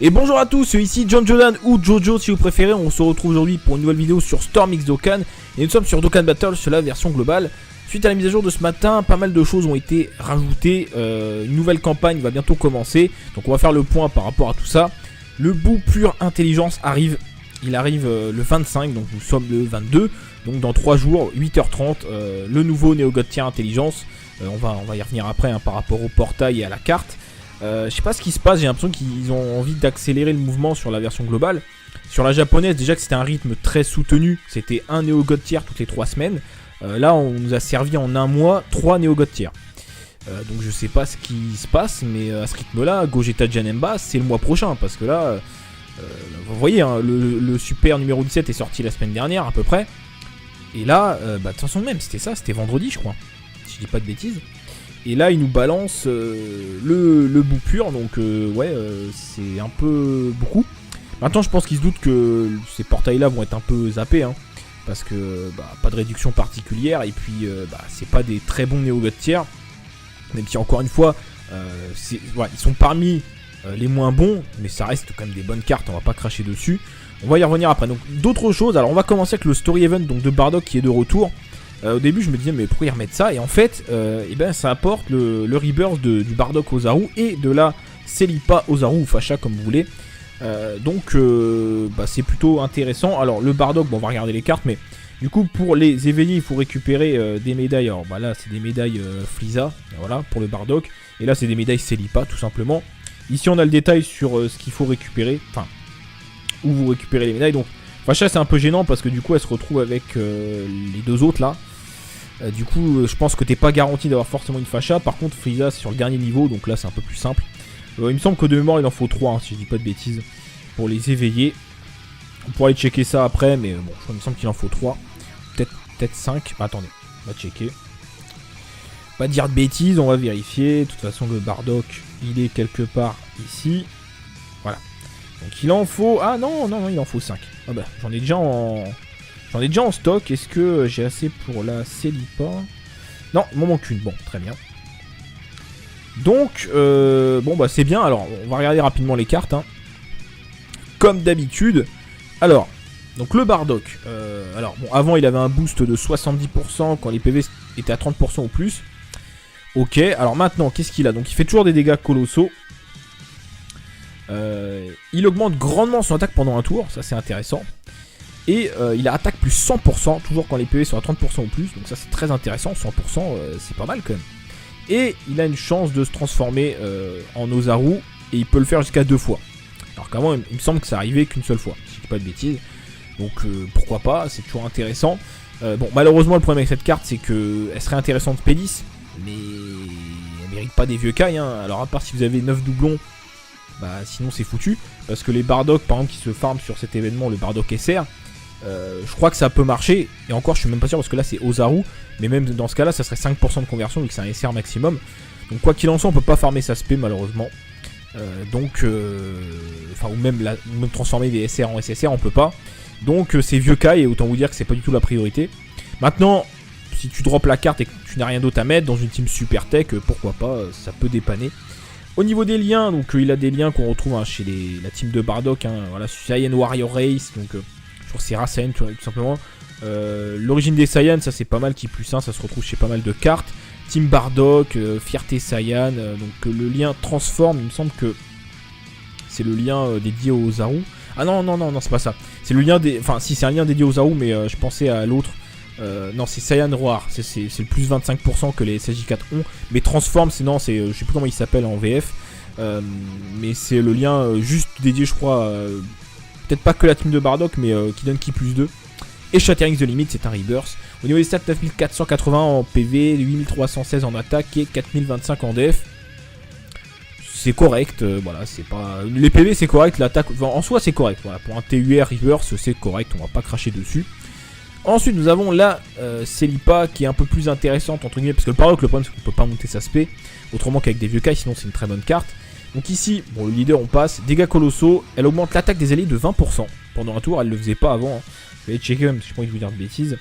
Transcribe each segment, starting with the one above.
Et bonjour à tous, ici John Jordan ou Jojo si vous préférez. On se retrouve aujourd'hui pour une nouvelle vidéo sur Storm X Dokkan. Et nous sommes sur Dokkan Battle, sur la version globale. Suite à la mise à jour de ce matin, pas mal de choses ont été rajoutées. Une nouvelle campagne va bientôt commencer. Donc on va faire le point par rapport à tout ça. Le bout pure intelligence arrive. Il arrive le 25, donc nous sommes le 22. Donc dans 3 jours, 8h30, le nouveau Neo God Tier Intelligence. On va y revenir après par rapport au portail et à la carte. Je sais pas ce qui se passe, j'ai l'impression qu'ils ont envie d'accélérer le mouvement sur la version globale. Sur la japonaise, déjà que c'était un rythme très soutenu, c'était un Neo God Tier toutes les 3 semaines. Là, on nous a servi en un mois 3 Neo God Tier. Donc je sais pas ce qui se passe, mais à ce rythme-là, Gogeta Janemba, c'est le mois prochain. Parce que là, vous voyez, hein, le super numéro 17 est sorti la semaine dernière à peu près. Et là, de toute façon même, c'était vendredi je crois, si je dis pas de bêtises. Et là, il nous balance le bout pur, donc c'est un peu beaucoup. Maintenant, je pense qu'ils se doutent que ces portails-là vont être un peu zappés, hein, parce que pas de réduction particulière, et puis c'est pas des très bons Neo God Tier. Même si, encore une fois, ils sont parmi les moins bons, mais ça reste quand même des bonnes cartes, on va pas cracher dessus. On va y revenir après. Donc, d'autres choses, alors on va commencer avec le Story Event donc, de Bardock qui est de retour. Au début je me disais mais pourquoi ils remettent ça, et en fait ça apporte le rebirth du Bardock Ozaru et de la Celipa Ozaru ou Facha comme vous voulez. Donc c'est plutôt intéressant. Alors le Bardock, on va regarder les cartes, mais du coup pour les éveiller il faut récupérer des médailles. Alors là c'est des médailles Frieza, voilà pour le Bardock, et là c'est des médailles Celipa tout simplement. Ici on a le détail sur ce qu'il faut récupérer, enfin où vous récupérez les médailles. Donc Facha c'est un peu gênant parce que du coup elle se retrouve avec les deux autres là. Du coup je pense que t'es pas garanti d'avoir forcément une Facha. Par contre Frieza c'est sur le dernier niveau, donc là c'est un peu plus simple. Il me semble que de mémoire il en faut 3 hein, si je dis pas de bêtises pour les éveiller. On pourra aller checker ça après, mais bon il me semble qu'il en faut 3. Peut-être 5. Attendez, on va checker. Pas dire de bêtises, on va vérifier. De toute façon le Bardock il est quelque part ici. Voilà. Donc il en faut... Ah non, il en faut 5. Ah bah j'en ai déjà en stock. Est-ce que j'ai assez pour la Celipa? Non, il m'en manque une. Bon, très bien. Donc, c'est bien. Alors, on va regarder rapidement les cartes. Hein. Comme d'habitude. Alors, donc le Bardock. Avant, il avait un boost de 70% quand les PV étaient à 30% ou plus. Ok, alors maintenant, qu'est-ce qu'il a? Donc, il fait toujours des dégâts colossaux. Il augmente grandement son attaque pendant un tour. Ça, c'est intéressant. Et il a attaque plus 100%, toujours quand les PV sont à 30% ou plus. Donc ça c'est très intéressant, 100% c'est pas mal quand même. Et il a une chance de se transformer en Ozaru. Et il peut le faire jusqu'à 2 fois. Alors qu'avant il me semble que ça arrivait qu'une seule fois, si je dis pas de bêtises. Donc pourquoi pas, c'est toujours intéressant. Malheureusement le problème avec cette carte c'est qu'elle serait intéressante P10. Mais elle mérite pas des vieux cailles hein. Alors à part si vous avez 9 doublons, sinon c'est foutu. Parce que les Bardock par exemple qui se farment sur cet événement, le Bardock SR, je crois que ça peut marcher. Et encore je suis même pas sûr parce que là c'est Ozaru. Mais même dans ce cas là ça serait 5% de conversion vu que c'est un SR maximum. Donc quoi qu'il en soit on peut pas farmer sa SP malheureusement. Ou même transformer des SR en SSR on peut pas. Donc c'est vieux cas et autant vous dire que c'est pas du tout la priorité. Maintenant si tu drops la carte et que tu n'as rien d'autre à mettre dans une team super tech, pourquoi pas, ça peut dépanner. Au niveau des liens, donc il a des liens qu'on retrouve hein, chez la team de Bardock, hein, voilà, Saiyan Warrior Race, donc sur ces races Saiyan tout simplement. L'origine des Saiyan, ça c'est pas mal qui plus 1, ça se retrouve chez pas mal de cartes. Team Bardock, Fierté Saiyan, donc le lien transforme, il me semble que c'est le lien dédié aux Ozaru. Ah non, c'est pas ça. C'est le lien des... Enfin si c'est un lien dédié aux Ozaru, mais je pensais à l'autre. Non c'est Saiyan Roar, c'est le plus 25% que les SJ4 ont. Mais transforme, je sais plus comment il s'appelle en VF. Mais c'est le lien juste dédié je crois, peut-être pas que la team de Bardock, mais qui donne qui plus 2. Et Shattering the Limit c'est un rebirth. Au niveau des stats, 9480 en PV, 8316 en attaque et 4025 en def. C'est correct, voilà, c'est pas... Les PV c'est correct, l'attaque en soi c'est correct, voilà, pour un TUR reverse c'est correct, on va pas cracher dessus. Ensuite nous avons la Celipa qui est un peu plus intéressante entre guillemets, parce que le Bardock le problème c'est qu'on peut pas monter sa spé autrement qu'avec des vieux cailles, sinon c'est une très bonne carte. Donc ici, le leader on passe, dégâts colossaux, elle augmente l'attaque des alliés de 20% pendant un tour, elle le faisait pas avant, hein. Je vais aller checker même si je pas envie de vous dire de bêtises.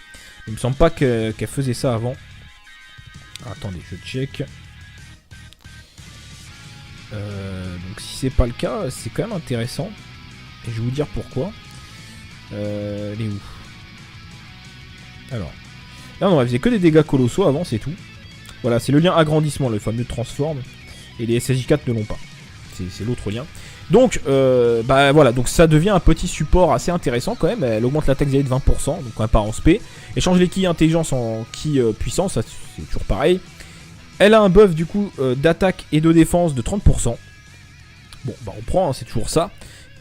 Il me semble pas qu'elle faisait ça avant. Attendez, je check. Donc si c'est pas le cas, c'est quand même intéressant. Et je vais vous dire pourquoi. Elle est où? Alors, là non, elle faisait que des dégâts colossaux avant, c'est tout. Voilà, c'est le lien agrandissement, le fameux transform. Et les SSJ4 ne l'ont pas. C'est l'autre lien. Donc, bah voilà, donc ça devient un petit support assez intéressant quand même. Elle augmente l'attaque de 20%, donc on va pas en spé. Elle change les ki intelligence en ki puissance, ça c'est toujours pareil. Elle a un buff du coup d'attaque et de défense de 30%. Bon, bah on prend, hein, c'est toujours ça.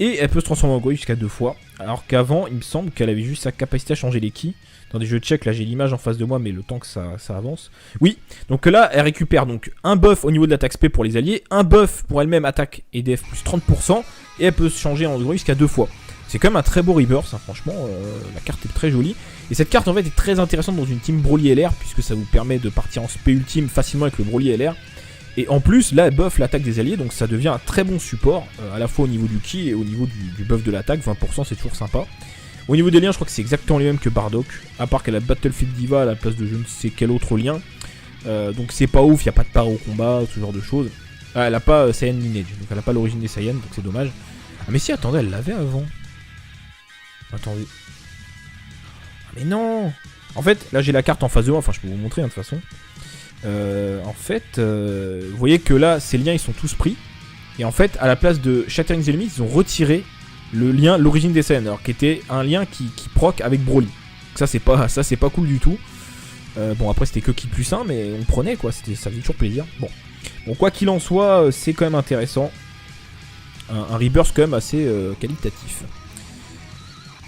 Et elle peut se transformer en gorille jusqu'à 2 fois. Alors qu'avant, il me semble qu'elle avait juste sa capacité à changer les ki. Attendez, je check, là j'ai l'image en face de moi, mais le temps que ça avance. Oui, donc là, elle récupère donc un buff au niveau de l'attaque spé pour les alliés, un buff pour elle-même attaque et def plus 30%, et elle peut se changer en gorille jusqu'à 2 fois. C'est quand même un très beau rebirth, hein, franchement, la carte est très jolie. Et cette carte en fait est très intéressante dans une team Broly LR, puisque ça vous permet de partir en spé ultime facilement avec le Broly LR. Et en plus, là, elle buff l'attaque des alliés, donc ça devient un très bon support, à la fois au niveau du ki et au niveau du buff de l'attaque. 20%, c'est toujours sympa. Au niveau des liens, je crois que c'est exactement les mêmes que Bardock, à part qu'elle a Battlefield Diva à la place de je ne sais quel autre lien. Donc c'est pas ouf, il n'y a pas de part au combat, ce genre de choses. Ah, elle a pas Saiyan Lineage, donc elle a pas l'origine des Saiyans, donc c'est dommage. Ah mais si, attendez, elle l'avait avant. Attendez. Ah mais non. En fait, là j'ai la carte en face de moi, enfin je peux vous montrer hein, de toute façon. En fait, vous voyez que là, ces liens ils sont tous pris. Et en fait, à la place de Shattering the Limits, ils ont retiré le lien, l'origine des Saiyans, alors qui était un lien qui proc avec Broly. Donc ça c'est pas cool du tout. Bon après c'était que ki plus 1, mais on prenait quoi, ça faisait toujours plaisir. Bon quoi qu'il en soit, c'est quand même intéressant. Un rebirth quand même assez qualitatif.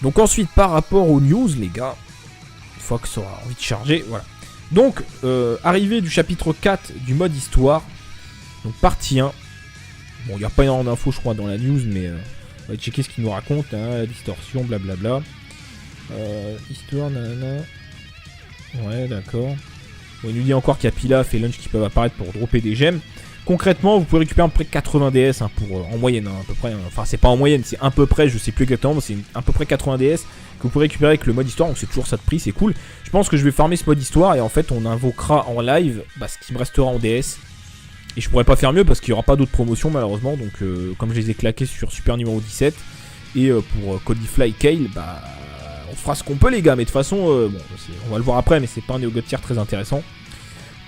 Donc ensuite par rapport aux news les gars, une fois que ça aura envie de charger, voilà. Donc arrivée du chapitre 4 du mode histoire, donc partie 1. Bon il n'y a pas énormément d'infos je crois dans la news, mais on va checker ce qu'il nous raconte, hein, la distorsion, blablabla. Histoire, nanana. Ouais, d'accord. Bon, il nous dit encore qu'il y a Pilaf et Lunch qui peuvent apparaître pour dropper des gemmes. Concrètement, vous pouvez récupérer à peu près 80 DS hein, en moyenne, hein, à peu près. Hein. Enfin, c'est pas en moyenne, c'est à peu près, je sais plus exactement, mais c'est à peu près 80 DS que vous pouvez récupérer avec le mode histoire. Donc c'est toujours ça de prix, c'est cool. Je pense que je vais farmer ce mode histoire et en fait, on invoquera en live ce qui me restera en DS. Et je pourrais pas faire mieux parce qu'il n'y aura pas d'autres promotions malheureusement. Donc comme je les ai claqués sur Super numéro 17. Et pour Caulifla et Kale, on fera ce qu'on peut les gars. Mais de toute façon, bon, on va le voir après. Mais c'est pas un Neo God Tier très intéressant.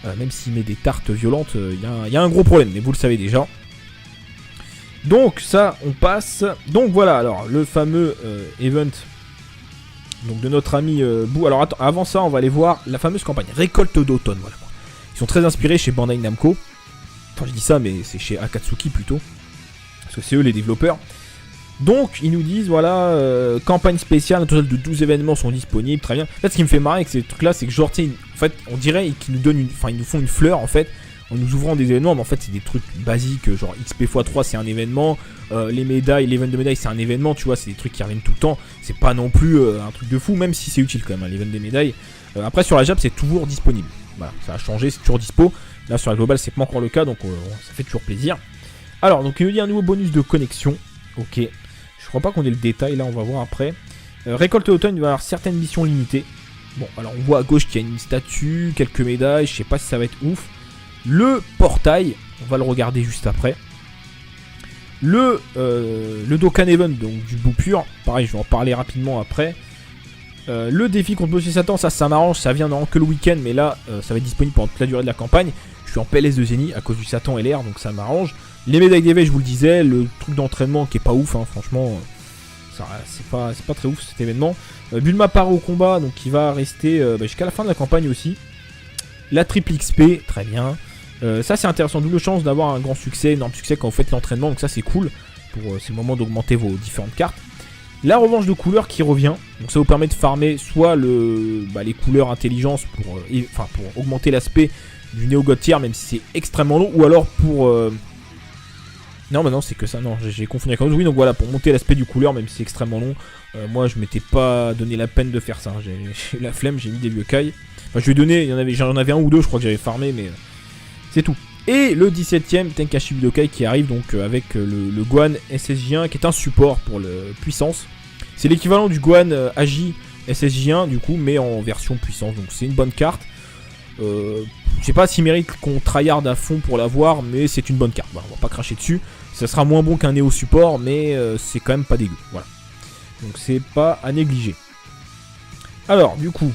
Même s'il met des tartes violentes, il y a un gros problème. Mais vous le savez déjà. Donc ça, on passe. Donc voilà, alors le fameux event donc, de notre ami Boo. Alors attends, avant ça, on va aller voir la fameuse campagne Récolte d'automne. Voilà. Ils sont très inspirés chez Bandai Namco. Enfin je dis ça mais c'est chez Akatsuki plutôt. Parce que c'est eux les développeurs. Donc ils nous disent voilà, campagne spéciale, un total de 12 événements sont disponibles, très bien. En fait ce qui me fait marrer avec ces trucs là c'est que genre en fait on dirait qu'ils nous donnent ils nous font une fleur en fait en nous ouvrant des événements, mais en fait c'est des trucs basiques, genre XP x3 c'est un événement, les médailles, l'event de médailles c'est un événement, tu vois, c'est des trucs qui reviennent tout le temps, c'est pas non plus un truc de fou, même si c'est utile quand même, hein, l'event des médailles. Après sur la Jap c'est toujours disponible, voilà, ça a changé, c'est toujours dispo. Là sur la globale c'est pas encore le cas, donc ça fait toujours plaisir. Alors donc il nous dit un nouveau bonus de connexion. Ok, je crois pas qu'on ait le détail, là on va voir après. Récolte d'automne, il va y avoir certaines missions limitées. Bon alors on voit à gauche qu'il y a une statue, quelques médailles, je sais pas si ça va être ouf. Le portail, on va le regarder juste après. Le Dokkan Event, donc du bout pur, pareil je vais en parler rapidement après. Le défi contre Monsieur Satan, ça m'arrange, ça vient dans que le week-end, mais là ça va être disponible pendant toute la durée de la campagne. Je suis en PLS de Zeni à cause du Satan LR, donc ça m'arrange. Les médailles d'éveil, je vous le disais, le truc d'entraînement qui est pas ouf, hein, franchement, c'est pas très ouf cet événement. Bulma part au combat, donc qui va rester jusqu'à la fin de la campagne aussi. La triple XP, très bien. Ça c'est intéressant, double chance d'avoir un grand succès, énorme succès quand vous faites l'entraînement, donc ça c'est cool. C'est le moment d'augmenter vos différentes cartes. La revanche de couleurs qui revient, donc ça vous permet de farmer soit les couleurs intelligence pour augmenter l'aspect du Neo God Tier, même si c'est extrêmement long, ou alors pour... Non mais non c'est que ça, non j'ai confondu avec un autre. Oui donc voilà, pour monter l'aspect du couleur même si c'est extrêmement long. Moi je m'étais pas donné la peine de faire ça, j'ai eu la flemme, j'ai mis des vieux cailles. Enfin je lui ai donné, j'en avais un ou deux je crois que j'avais farmé mais c'est tout. Et le 17ème Tenkaichi Budokai qui arrive donc avec le Gohan SSJ1 qui est un support pour le puissance. C'est l'équivalent du Gohan Agi SSJ1 du coup mais en version puissance, donc c'est une bonne carte. Je sais pas s'il mérite qu'on tryhard à fond pour l'avoir, mais c'est une bonne carte. Voilà, on va pas cracher dessus. Ça sera moins bon qu'un Néo support, mais c'est quand même pas dégueu. Voilà. Donc c'est pas à négliger. Alors, du coup,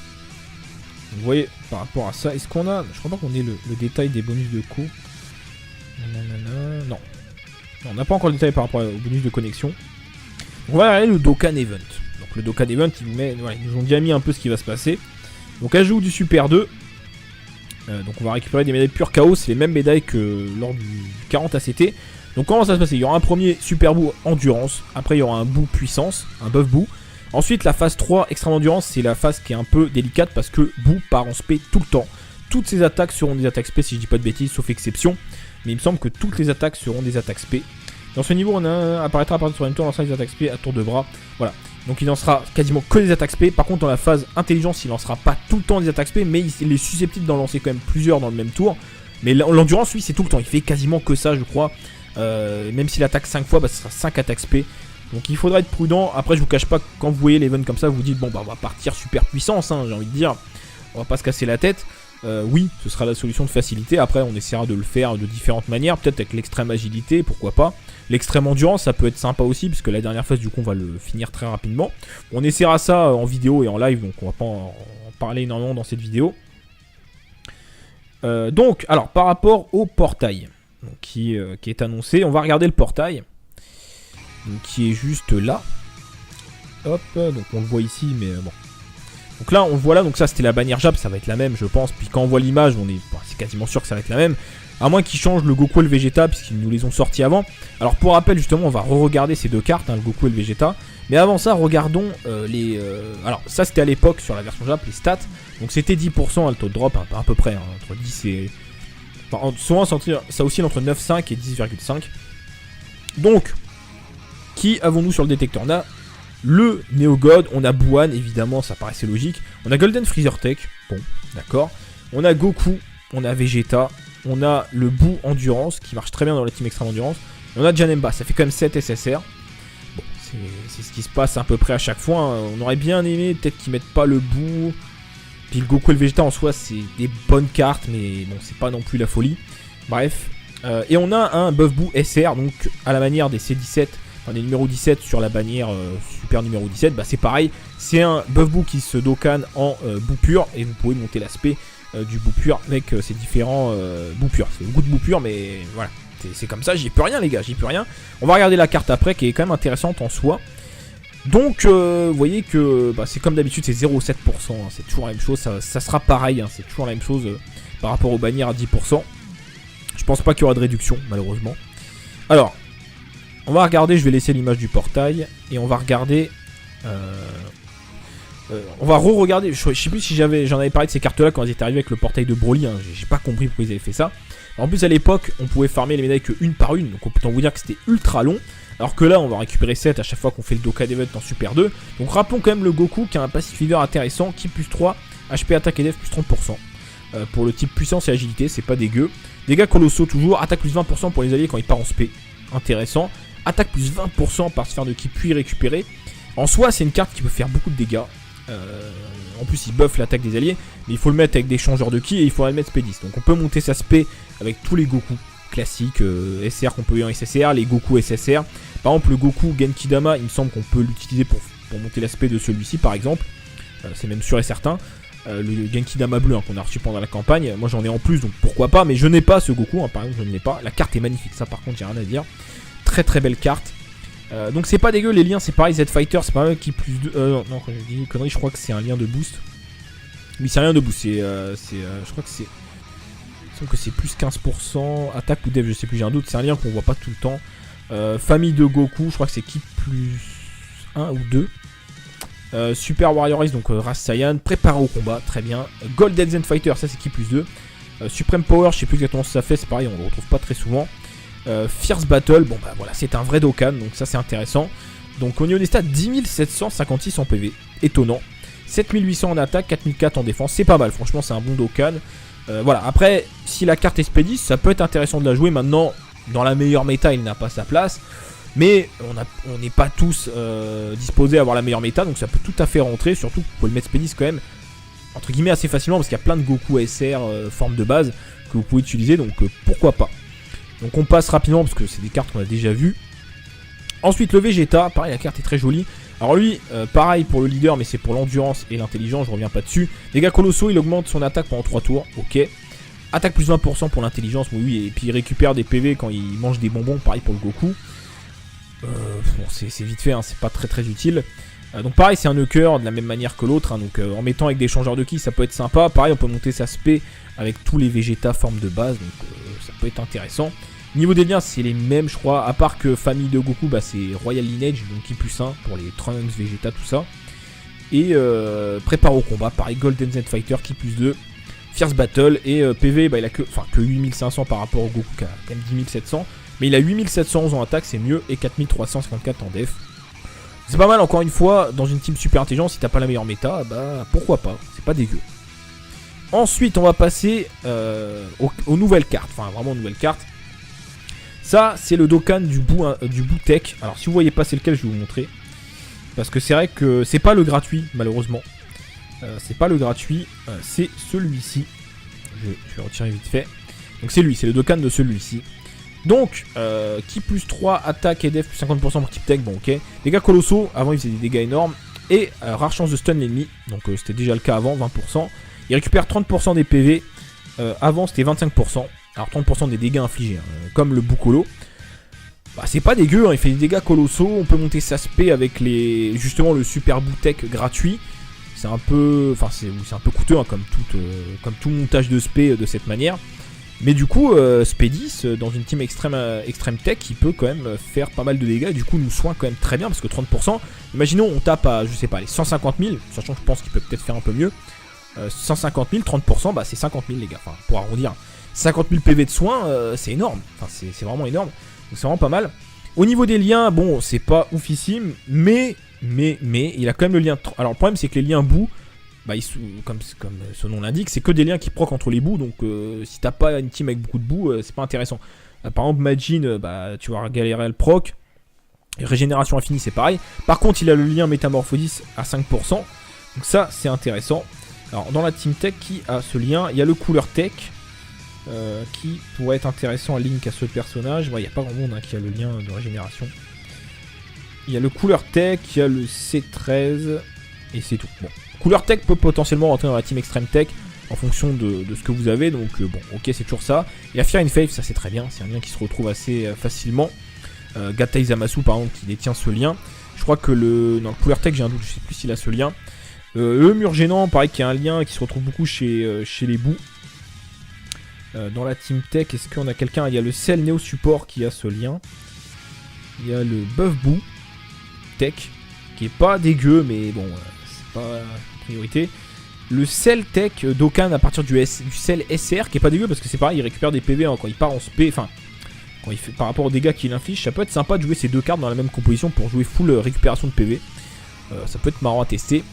vous voyez, par rapport à ça, est-ce qu'on a... Je crois pas qu'on ait le détail des bonus de co. Non. On n'a pas encore le détail par rapport au bonus de connexion. On va regarder le Dokkan Event. Donc le Dokkan Event, ils nous ont déjà mis un peu ce qui va se passer. Donc ajout du Super 2. Donc on va récupérer des médailles pure chaos. C'est les mêmes médailles que lors du 40 ACT. Donc comment ça va se passer? Il y aura un premier Super Boo Endurance. Après il y aura un Boo Puissance, un Buff Boo. Ensuite la phase 3 Extrême Endurance, c'est la phase qui est un peu délicate parce que Boo part en spé tout le temps. Toutes ses attaques seront des attaques spé si je dis pas de bêtises, sauf exception. Mais il me semble que toutes les attaques seront des attaques spé. Dans ce niveau, on apparaîtra à partir du même tour, lancera des attaques spé à tour de bras. Voilà. Donc il lancera quasiment que des attaques spé. Par contre, dans la phase intelligence, il lancera pas tout le temps des attaques spé, mais il est susceptible d'en lancer quand même plusieurs dans le même tour. Mais l'endurance, oui, c'est tout le temps. Il fait quasiment que ça, je crois. Même s'il attaque 5 fois, bah, ce sera 5 attaques spé. Donc il faudra être prudent. Après, je vous cache pas que quand vous voyez l'event comme ça, vous vous dites, bon, bah, on va partir super puissance, hein, j'ai envie de dire. On va pas se casser la tête. Oui, ce sera la solution de facilité. Après, on essaiera de le faire de différentes manières. Peut-être avec l'extrême agilité, pourquoi pas. L'extrême endurance, ça peut être sympa aussi, puisque la dernière phase, du coup, on va le finir très rapidement. On essaiera ça en vidéo et en live, donc on va pas en parler énormément dans cette vidéo. Donc, alors, par rapport au portail donc, qui est annoncé, on va regarder le portail. Donc, qui est juste là. Hop, donc on le voit ici, mais bon. Donc là, on voit là, donc ça c'était la bannière Jap, ça va être la même, je pense. Puis quand on voit l'image, c'est quasiment sûr que ça va être la même. À moins qu'ils changent le Goku et le Vegeta, puisqu'ils nous les ont sortis avant. Alors pour rappel, justement, on va re-regarder ces deux cartes, hein, le Goku et le Vegeta. Mais avant ça, regardons les... Alors ça c'était à l'époque, sur la version Jap, les stats. Donc c'était 10% le taux de drop, à peu près, hein, entre 10 et... Enfin, souvent ça oscille entre 9,5 et 10,5. Donc, qui avons-nous sur le détecteur? On a le Neo God, on a Buan, évidemment, ça paraissait logique. On a Golden Freezer Tech, bon, d'accord. On a Goku, on a Vegeta, on a le Boo Endurance, qui marche très bien dans la team Extreme Endurance. Et on a Janemba, ça fait quand même 7 SSR. Bon, c'est ce qui se passe à peu près à chaque fois. Hein. On aurait bien aimé, peut-être qu'ils mettent pas le Boo. Puis le Goku et le Vegeta en soi, c'est des bonnes cartes, mais bon, c'est pas non plus la folie. Bref. Et on a un Buff Boo SR, donc à la manière des C17. Enfin, des numéros 17 sur la bannière super numéro 17, bah c'est pareil, c'est un Buff Boo qui se Dokkan en Boo pur, et vous pouvez monter l'aspect du Boo pur avec ces différents Boo purs. C'est le goût de Boo pur, mais voilà, c'est comme ça, j'y peux rien les gars, j'y peux rien. On va regarder la carte après qui est quand même intéressante en soi. Donc vous voyez que bah, c'est comme d'habitude, c'est 0,7%, hein, c'est toujours la même chose, ça sera pareil, hein, c'est toujours la même chose par rapport aux bannières à 10%. Je pense pas qu'il y aura de réduction malheureusement. Alors, on va regarder, je vais laisser l'image du portail. Et on va regarder... on va re-regarder. Je sais plus si j'en avais parlé de ces cartes-là quand elles étaient arrivées avec le portail de Broly. Hein, j'ai pas compris pourquoi ils avaient fait ça. En plus, à l'époque, on pouvait farmer les médailles que une par une. Donc, on peut vous dire que c'était ultra long. Alors que là, on va récupérer 7 à chaque fois qu'on fait le Dokkan Event en Super 2. Donc, rappelons quand même le Goku qui a un passif leader intéressant. Qui plus 3, HP attaque et def plus 30%. Pour le type puissance et agilité, c'est pas dégueu. Dégâts colossaux toujours. Attaque plus 20% pour les alliés quand il part en spé. Intéressant. Attaque plus 20% par sphère de ki puis récupérer. En soi, c'est une carte qui peut faire beaucoup de dégâts. En plus, il buff l'attaque des alliés. Mais il faut le mettre avec des changeurs de ki et il faudra le mettre spé 10. Donc on peut monter sa spé avec tous les Goku classiques. SR qu'on peut eu en SSR, les Goku SSR. Par exemple, le Goku Genkidama, il me semble qu'on peut l'utiliser pour monter l'aspect de celui-ci par exemple. C'est même sûr et certain. Le Genkidama bleu hein, qu'on a reçu pendant la campagne. Moi j'en ai en plus, donc pourquoi pas. Mais je n'ai pas ce Goku, hein, par exemple, je ne l'ai pas. La carte est magnifique, ça par contre, j'ai rien à dire. Très très belle carte. Donc c'est pas dégueu, les liens c'est pareil, Z-Fighter c'est pas mal qui plus de... non, quand j'ai dit connerie, je crois que c'est un lien de boost. Oui, c'est un lien de boost, je crois que c'est... Il semble que c'est plus 15%, attaque ou dev, je sais plus, j'ai un doute, c'est un lien qu'on voit pas tout le temps. Famille de Goku, je crois que c'est qui plus 1 ou 2. Super Warrior Ace, donc race Saiyan, préparé au combat, très bien. Golden Zen Fighter, ça c'est qui plus 2. Supreme Power, je sais plus exactement ce que ça fait, c'est pareil, on le retrouve pas très souvent. Fierce Battle, bon bah voilà, c'est un vrai Dokkan, donc ça c'est intéressant. Donc au niveau des stats, 10 756 en PV, étonnant. 7800 en attaque, 4004 en défense, c'est pas mal, franchement c'est un bon Dokkan. Voilà, après, si la carte est Spédis, ça peut être intéressant de la jouer. Maintenant, dans la meilleure méta, il n'a pas sa place. Mais on n'est pas tous disposés à avoir la meilleure méta, donc ça peut tout à fait rentrer. Surtout que vous pouvez le mettre Spédis quand même entre guillemets assez facilement parce qu'il y a plein de Goku SR forme de base que vous pouvez utiliser, donc pourquoi pas. Donc on passe rapidement parce que c'est des cartes qu'on a déjà vues. Ensuite le Vegeta, pareil la carte est très jolie. Alors lui, pareil pour le leader mais c'est pour l'endurance et l'intelligence, je reviens pas dessus. Dégâts colossaux, il augmente son attaque pendant 3 tours, ok. Attaque plus 20% pour l'intelligence, oui, et puis il récupère des PV quand il mange des bonbons, pareil pour le Goku. Bon, c'est vite fait, hein, c'est pas très utile. Donc pareil c'est un Nuker de la même manière que l'autre, hein, donc en mettant avec des changeurs de ki ça peut être sympa. Pareil on peut monter sa spé avec tous les Vegeta forme de base, donc ça peut être intéressant. Niveau des liens c'est les mêmes je crois, à part que famille de Goku bah, c'est Royal Lineage, donc ki plus 1 pour les Trunks, Vegeta, tout ça. Et prépare au combat, pareil Golden Z Fighter ki plus 2, Fierce Battle et PV bah, il a que 8500 par rapport au Goku qui a quand même 10700. Mais il a 8711 en attaque, c'est mieux, et 4354 en def. C'est pas mal, encore une fois, dans une team super intelligente, si t'as pas la meilleure méta, bah pourquoi pas, c'est pas dégueu. Ensuite, on va passer aux nouvelles cartes, enfin vraiment aux nouvelles cartes. Ça, c'est le Dokkan du bout tech. Alors, si vous voyez pas c'est lequel, je vais vous montrer. Parce que c'est vrai que c'est pas le gratuit, malheureusement. C'est pas le gratuit, c'est celui-ci. Je vais retirer vite fait. Donc c'est lui, c'est le Dokkan de celui-ci. Donc, ki plus 3, attaque et def plus 50% pour type tech, bon ok. Dégâts colossaux, avant il faisait des dégâts énormes. Et rare chance de stun l'ennemi, donc c'était déjà le cas avant, 20%. Il récupère 30% des PV, avant c'était 25%. Alors 30% des dégâts infligés, hein, comme le Bukolo. Bah, c'est pas dégueu, hein, il fait des dégâts colossaux, on peut monter sa spé avec justement le super boutek gratuit. C'est un peu, c'est un peu coûteux hein, comme tout montage de spé de cette manière. Mais du coup, Spedis, dans une team extrême tech, il peut quand même faire pas mal de dégâts et du coup nous soigne quand même très bien parce que 30%, imaginons on tape à, je sais pas, les 150 000, sachant que je pense qu'il peut peut-être faire un peu mieux. 150 000, 30%, bah c'est 50 000 les gars, enfin pour arrondir. 50 000 PV de soins, c'est énorme, enfin c'est vraiment énorme, donc c'est vraiment pas mal. Au niveau des liens, bon, c'est pas oufissime, mais il a quand même le lien. Alors le problème c'est que les liens bout, bah, comme son nom l'indique, c'est que des liens qui proc entre les bouts, donc si t'as pas une team avec beaucoup de bouts, c'est pas intéressant. Par exemple, Majin, bah, tu vas galérer à le proc. Et régénération infinie, c'est pareil. Par contre, il a le lien Métamorphosis à 5%, donc ça, c'est intéressant. Alors, dans la team tech, qui a ce lien? Il y a le couleur tech, qui pourrait être intéressant à Link à ce personnage. Il n'y a pas grand monde hein, qui a le lien de régénération. Il y a le couleur tech, il y a le C13, et c'est tout. Bon. Couleur tech peut potentiellement rentrer dans la team extreme tech en fonction de ce que vous avez, donc bon, ok, c'est toujours ça. Il y a Fear and Faith, ça c'est très bien, c'est un lien qui se retrouve assez facilement. Gatai Zamasu par exemple qui détient ce lien. Je crois que dans le couleur tech, j'ai un doute, je sais plus s'il a ce lien. Le mur gênant, pareil, qui a un lien qui se retrouve beaucoup chez les bouts. Dans la team tech, est-ce qu'on a quelqu'un? Il y a le Cell Neo Support qui a ce lien. Il y a le Buff Boo Tech qui est pas dégueu, mais bon, c'est pas priorité. Le Cell Tech Dokkan à partir du Cell SR qui est pas dégueu parce que c'est pareil, il récupère des PV hein, quand il part en SP, enfin quand il fait par rapport aux dégâts qu'il inflige. Ça peut être sympa de jouer ces deux cartes dans la même composition pour jouer full récupération de PV. Ça peut être marrant à tester.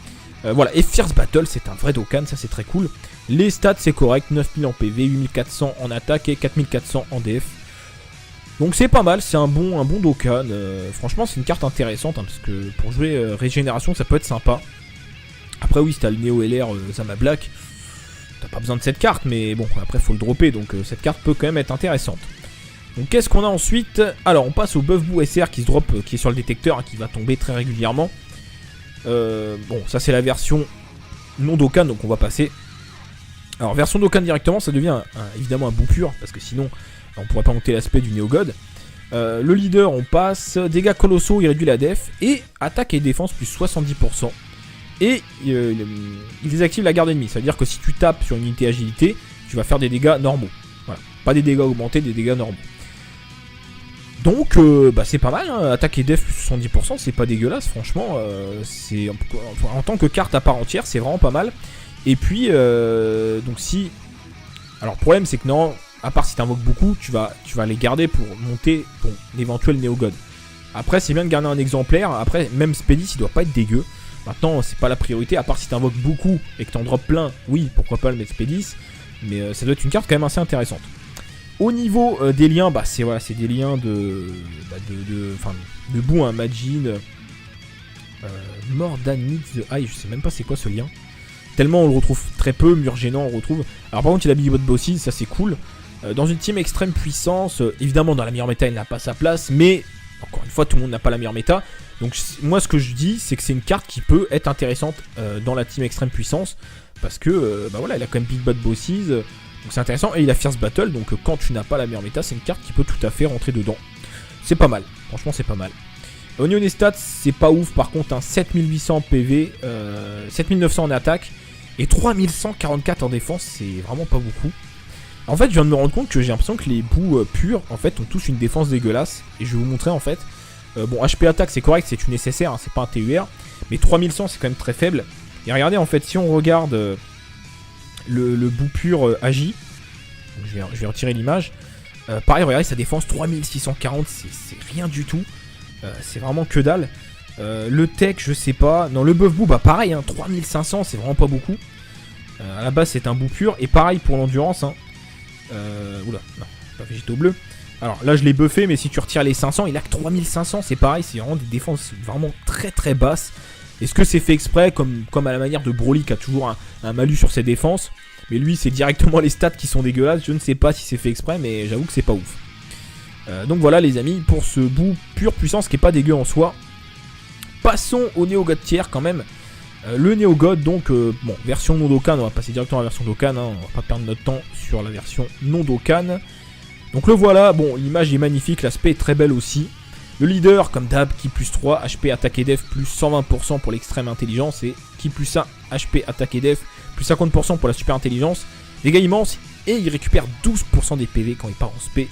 Voilà, et Fierce Battle c'est un vrai Dokkan, ça c'est très cool. Les stats c'est correct, 9000 en PV, 8400 en attaque et 4400 en DF. Donc c'est pas mal, c'est un bon Dokkan. Franchement c'est une carte intéressante hein, parce que pour jouer régénération ça peut être sympa. Après oui, si t'as le Neo LR Zama Black, t'as pas besoin de cette carte, mais bon, après faut le dropper, donc cette carte peut quand même être intéressante. Donc qu'est-ce qu'on a ensuite? Alors on passe au Buff Boo SR qui se drop, qui est sur le détecteur, hein, qui va tomber très régulièrement. Bon, ça c'est la version non Dokkan, donc on va passer. Alors version Dokkan directement, ça devient évidemment un bout pur, parce que sinon on pourrait pas monter l'aspect du Neo God. Le leader, on passe, dégâts colossaux, il réduit la def, et attaque et défense plus 70%. Et il désactive la garde ennemie, c'est-à-dire que si tu tapes sur une unité agilité, tu vas faire des dégâts normaux. Voilà, pas des dégâts augmentés, des dégâts normaux. Donc bah c'est pas mal, hein. Attaque et def plus 70%, c'est pas dégueulasse, franchement. C'est en tant que carte à part entière, c'est vraiment pas mal. Et puis, donc si... Alors le problème c'est que non, à part si t'invoques beaucoup, tu vas les garder pour monter ton éventuel Neo God. Après c'est bien de garder un exemplaire, après même Spedis il doit pas être dégueu. Maintenant, c'est pas la priorité, à part si t'invoques beaucoup et que t'en drops plein, oui, pourquoi pas le mettre Spedis, mais ça doit être une carte quand même assez intéressante. Au niveau des liens, bah c'est voilà, des liens de bout, hein, Majin, More Than Meets the Eye, je sais même pas c'est quoi ce lien. Tellement on le retrouve très peu, Murgenon on le retrouve. Alors par contre il a Big Bad Bosses, ça c'est cool. Dans une team extrême puissance, évidemment dans la meilleure méta il n'a pas sa place, mais encore une fois tout le monde n'a pas la meilleure méta. Donc moi ce que je dis c'est que c'est une carte qui peut être intéressante dans la team extrême puissance. Parce que bah voilà, il a quand même Big Bad Bosses, donc c'est intéressant. Et il a Fierce Battle, donc quand tu n'as pas la meilleure méta, c'est une carte qui peut tout à fait rentrer dedans. C'est pas mal, franchement c'est pas mal. Au niveau des stats, c'est pas ouf par contre, hein, 7800 PV, 7900 en attaque et 3144 en défense, c'est vraiment pas beaucoup. En fait, je viens de me rendre compte que j'ai l'impression que les bouts purs en fait ont tous une défense dégueulasse. Et je vais vous montrer en fait. Bon, HP attaque c'est correct, c'est une SSR, hein, c'est pas un TUR. Mais 3100 c'est quand même très faible. Et regardez en fait, si on regarde le bout pur agi, je vais retirer l'image. Pareil, regardez sa défense 3640, c'est rien du tout. C'est vraiment que dalle. Le tech, je sais pas. Non, le buff bout, bah pareil, hein, 3500, c'est vraiment pas beaucoup. À la base, c'est un bout pur. Et pareil pour l'endurance. Hein. Oula, non, pas végétaux bleus. Alors là, je l'ai buffé, mais si tu retires les 500, il a que 3500. C'est pareil, c'est vraiment des défenses vraiment très très basses. Est-ce que c'est fait exprès, comme à la manière de Broly qui a toujours un malus sur ses défenses? Mais lui, c'est directement les stats qui sont dégueulasses. Je ne sais pas si c'est fait exprès, mais j'avoue que c'est pas ouf. Donc voilà les amis, pour ce bout pure puissance qui est pas dégueu en soi. Passons au Neo God tier quand même. Le Neo God, donc, bon, version non Dokkan, on va passer directement à la version Dokkan, hein, on va pas perdre notre temps sur la version non Dokkan. Donc le voilà, bon, l'image est magnifique, l'aspect est très belle aussi. Le leader, comme d'hab, Ki plus 3, HP attaque et def plus 120% pour l'extrême intelligence. Et Ki plus 1, HP attaque et def plus 50% pour la super intelligence. Dégâts immenses, et il récupère 12% des PV quand il part en SP.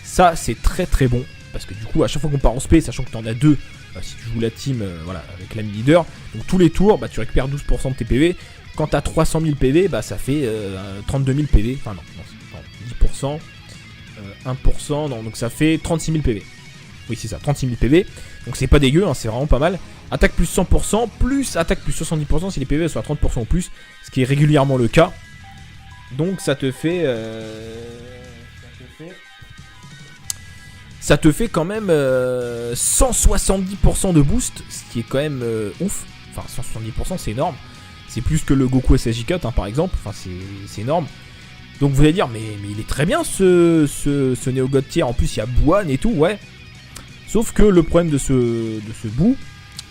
Ça, c'est très très bon, parce que du coup, à chaque fois qu'on part en SP, sachant que tu en as deux, si tu joues la team voilà, avec l'ami leader, donc tous les tours, bah, tu récupères 12% de tes PV. Quand tu as 300 000 PV, bah, ça fait 32 000 PV. Enfin non, 10%, 1%, non, donc ça fait 36 000 PV. Oui, c'est ça, 36 000 PV. Donc c'est pas dégueu, hein, c'est vraiment pas mal. Attaque plus 100%, plus attaque plus 70% si les PV sont à 30% ou plus, ce qui est régulièrement le cas. Donc ça te fait... Ça te fait quand même 170% de boost, ce qui est quand même ouf. Enfin, 170%, c'est énorme. C'est plus que le Goku SSJ Cut, hein, par exemple. Enfin, c'est énorme. Donc vous allez dire, mais il est très bien ce Neo God tier. En plus, il y a Buan et tout, ouais. Sauf que le problème de ce bout,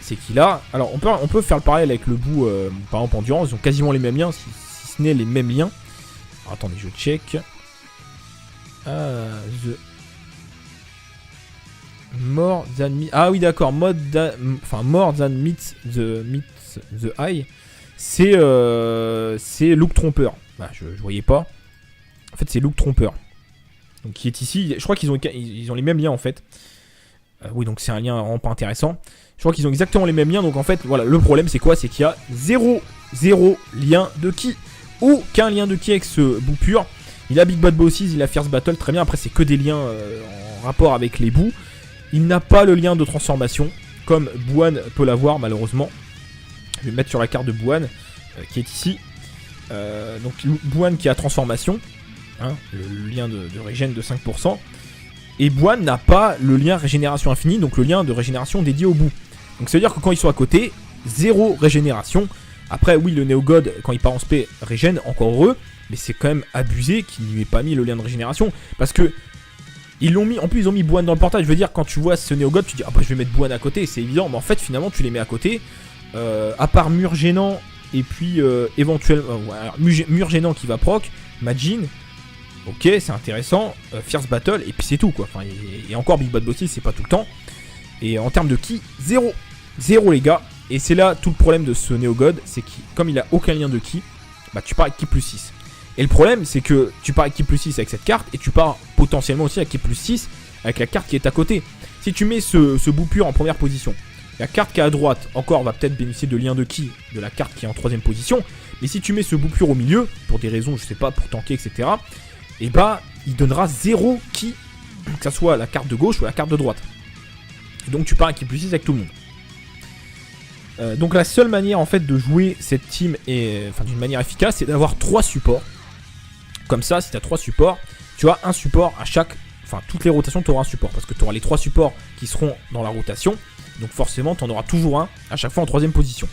c'est qu'il a... Alors, on peut faire le parallèle avec le bout, par exemple, Endurance. Ils ont quasiment les mêmes liens, si ce n'est les mêmes liens. Alors, attendez, je check. More than meets... Ah oui, d'accord. More than meets the eye. C'est Look Trompeur. Bah, je voyais pas. En fait, c'est Look Trompeur. Donc, qui est ici. Je crois qu'ils ont les mêmes liens, en fait. Oui, donc c'est un lien vraiment pas intéressant. Je crois qu'ils ont exactement les mêmes liens. Donc, en fait, voilà. Le problème, c'est quoi? C'est qu'il y a 0 lien de Ki. Aucun lien de Ki avec ce bout pur. Il a Big Bad Bosses, il a Fierce Battle. Très bien. Après, c'est que des liens en rapport avec les bouts. Il n'a pas le lien de transformation, comme Buan peut l'avoir malheureusement. Je vais me mettre sur la carte de Buan, qui est ici. Donc Buan qui a transformation, hein, le lien de régène de 5%. Et Buan n'a pas le lien régénération infinie, donc le lien de régénération dédié au bout. Donc ça veut dire que quand ils sont à côté, 0 régénération. Après oui, le Neo God, quand il part en SP, régène, encore heureux. Mais c'est quand même abusé qu'il ne lui ait pas mis le lien de régénération. Parce que ils l'ont mis, en plus ils ont mis Buan dans le portail. Je veux dire, quand tu vois ce Neo God, tu dis ah bah je vais mettre Buan à côté, c'est évident. Mais en fait finalement tu les mets à côté. À part Murgenon et puis éventuellement Murgenon qui va proc, Majin, ok c'est intéressant, Fierce Battle et puis c'est tout quoi. Enfin, et encore Big Bad Bosses c'est pas tout le temps. Et en termes de Ki, 0 les gars. Et c'est là tout le problème de ce Neo God, c'est que comme il a aucun lien de Ki, bah tu pars avec Ki plus 6. Et le problème c'est que tu pars avec Ki plus 6 avec cette carte et tu pars potentiellement aussi avec Ki plus 6 avec la carte qui est à côté. Si tu mets ce bout pur en première position, la carte qui est à droite, encore, va peut-être bénéficier de lien de Ki de la carte qui est en troisième position. Mais si tu mets ce bout pur au milieu, pour des raisons, je sais pas, pour tanker, etc., et bah, il donnera 0 Ki, que ça soit la carte de gauche ou la carte de droite. Et donc tu pars avec Ki plus 6 avec tout le monde. Donc la seule manière, en fait, de jouer cette team, d'une manière efficace, c'est d'avoir 3 supports. Comme ça, si tu as 3 supports, tu as un support à chaque... Enfin, toutes les rotations, tu auras un support. Parce que tu auras les 3 supports qui seront dans la rotation. Donc forcément, tu en auras toujours un à chaque fois en troisième position.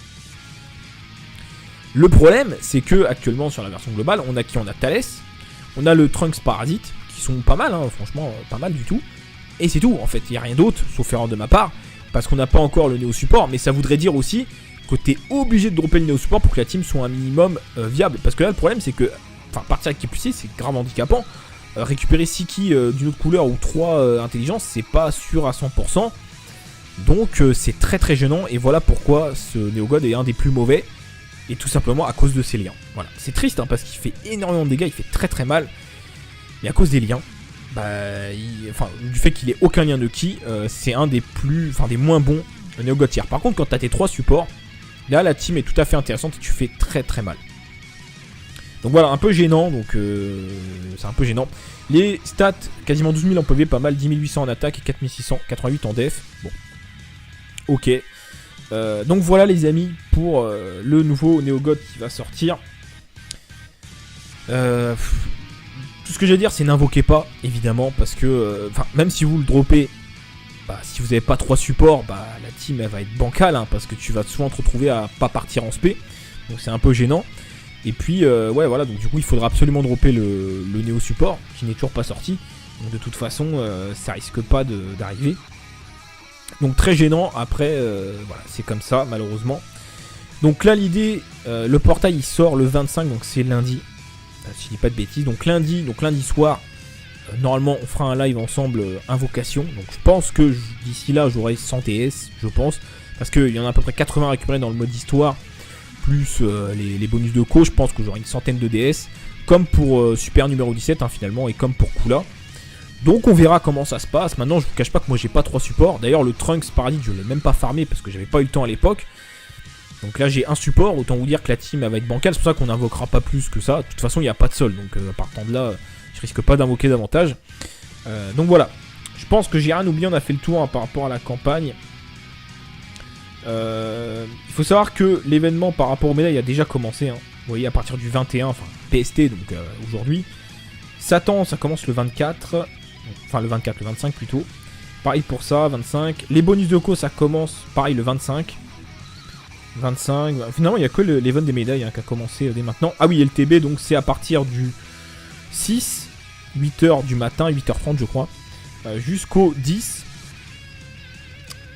Le problème, c'est que actuellement sur la version globale, on a qui? On a Thales, on a le Trunks Parasite, qui sont pas mal, hein, franchement, pas mal du tout. Et c'est tout, en fait, il n'y a rien d'autre, sauf erreur de ma part, parce qu'on n'a pas encore le Néo Support, mais ça voudrait dire aussi que tu es obligé de dropper le Néo Support pour que la team soit un minimum viable. Parce que là, le problème, c'est que, enfin, partir avec Ki plus 6, c'est grave handicapant. Récupérer 6 Ki d'une autre couleur ou 3 intelligences, c'est pas sûr à 100%. Donc, c'est très très gênant, et voilà pourquoi ce Néogod est un des plus mauvais. Et tout simplement à cause de ses liens. Voilà. C'est triste, hein, parce qu'il fait énormément de dégâts, il fait très très mal. Mais à cause des liens, du fait qu'il ait aucun lien de Ki, c'est un des des moins bons Néogod tiers. Par contre, quand tu as tes 3 supports, là la team est tout à fait intéressante et tu fais très très mal. Donc voilà, un peu gênant, donc c'est un peu gênant. Les stats, quasiment 12 000 en PV, pas mal, 10 800 en attaque et 4 688 en def. Bon, ok. Donc voilà les amis pour le nouveau Néogod qui va sortir. Tout ce que j'ai à dire, c'est n'invoquez pas, évidemment, parce que même si vous le droppez, si vous n'avez pas 3 supports, la team elle va être bancale, hein, parce que tu vas souvent te retrouver à pas partir en spé, donc c'est un peu gênant. Et puis ouais voilà, donc du coup il faudra absolument dropper le Néo Support qui n'est toujours pas sorti, donc de toute façon ça risque pas d'arriver. Donc très gênant, après voilà, c'est comme ça malheureusement. Donc là l'idée, le portail il sort le 25, donc c'est lundi, si je dis pas de bêtises. Donc lundi soir, normalement on fera un live ensemble invocation. Donc je pense que d'ici là j'aurai 100 TS, je pense, parce qu'il y en a à peu près 80 récupérés dans le mode histoire, plus les bonus de co. Je pense que j'aurai une centaine de DS, comme pour Super numéro 17 hein, finalement, et comme pour Kula. Donc on verra comment ça se passe. Maintenant je vous cache pas que moi j'ai pas 3 supports. D'ailleurs le Trunks Paradis je l'ai même pas farmé parce que j'avais pas eu le temps à l'époque. Donc là j'ai un support, autant vous dire que la team elle va être bancale. C'est pour ça qu'on n'invoquera pas plus que ça. De toute façon il n'y a pas de sol, donc partant de là je risque pas d'invoquer davantage. Donc voilà, je pense que j'ai rien oublié, on a fait le tour hein, par rapport à la campagne. Il faut savoir que l'événement par rapport aux médailles a déjà commencé hein. Vous voyez à partir du 21, enfin PST donc aujourd'hui. Satan ça commence le 24. Enfin le 24, le 25 plutôt. Pareil pour ça, 25. Les bonus de co ça commence pareil le 25. 25. Finalement il n'y a que l'event des médailles hein, qui a commencé dès maintenant. Ah oui, LTB donc c'est à partir du 6, 8h du matin, 8h30 je crois. Jusqu'au 10.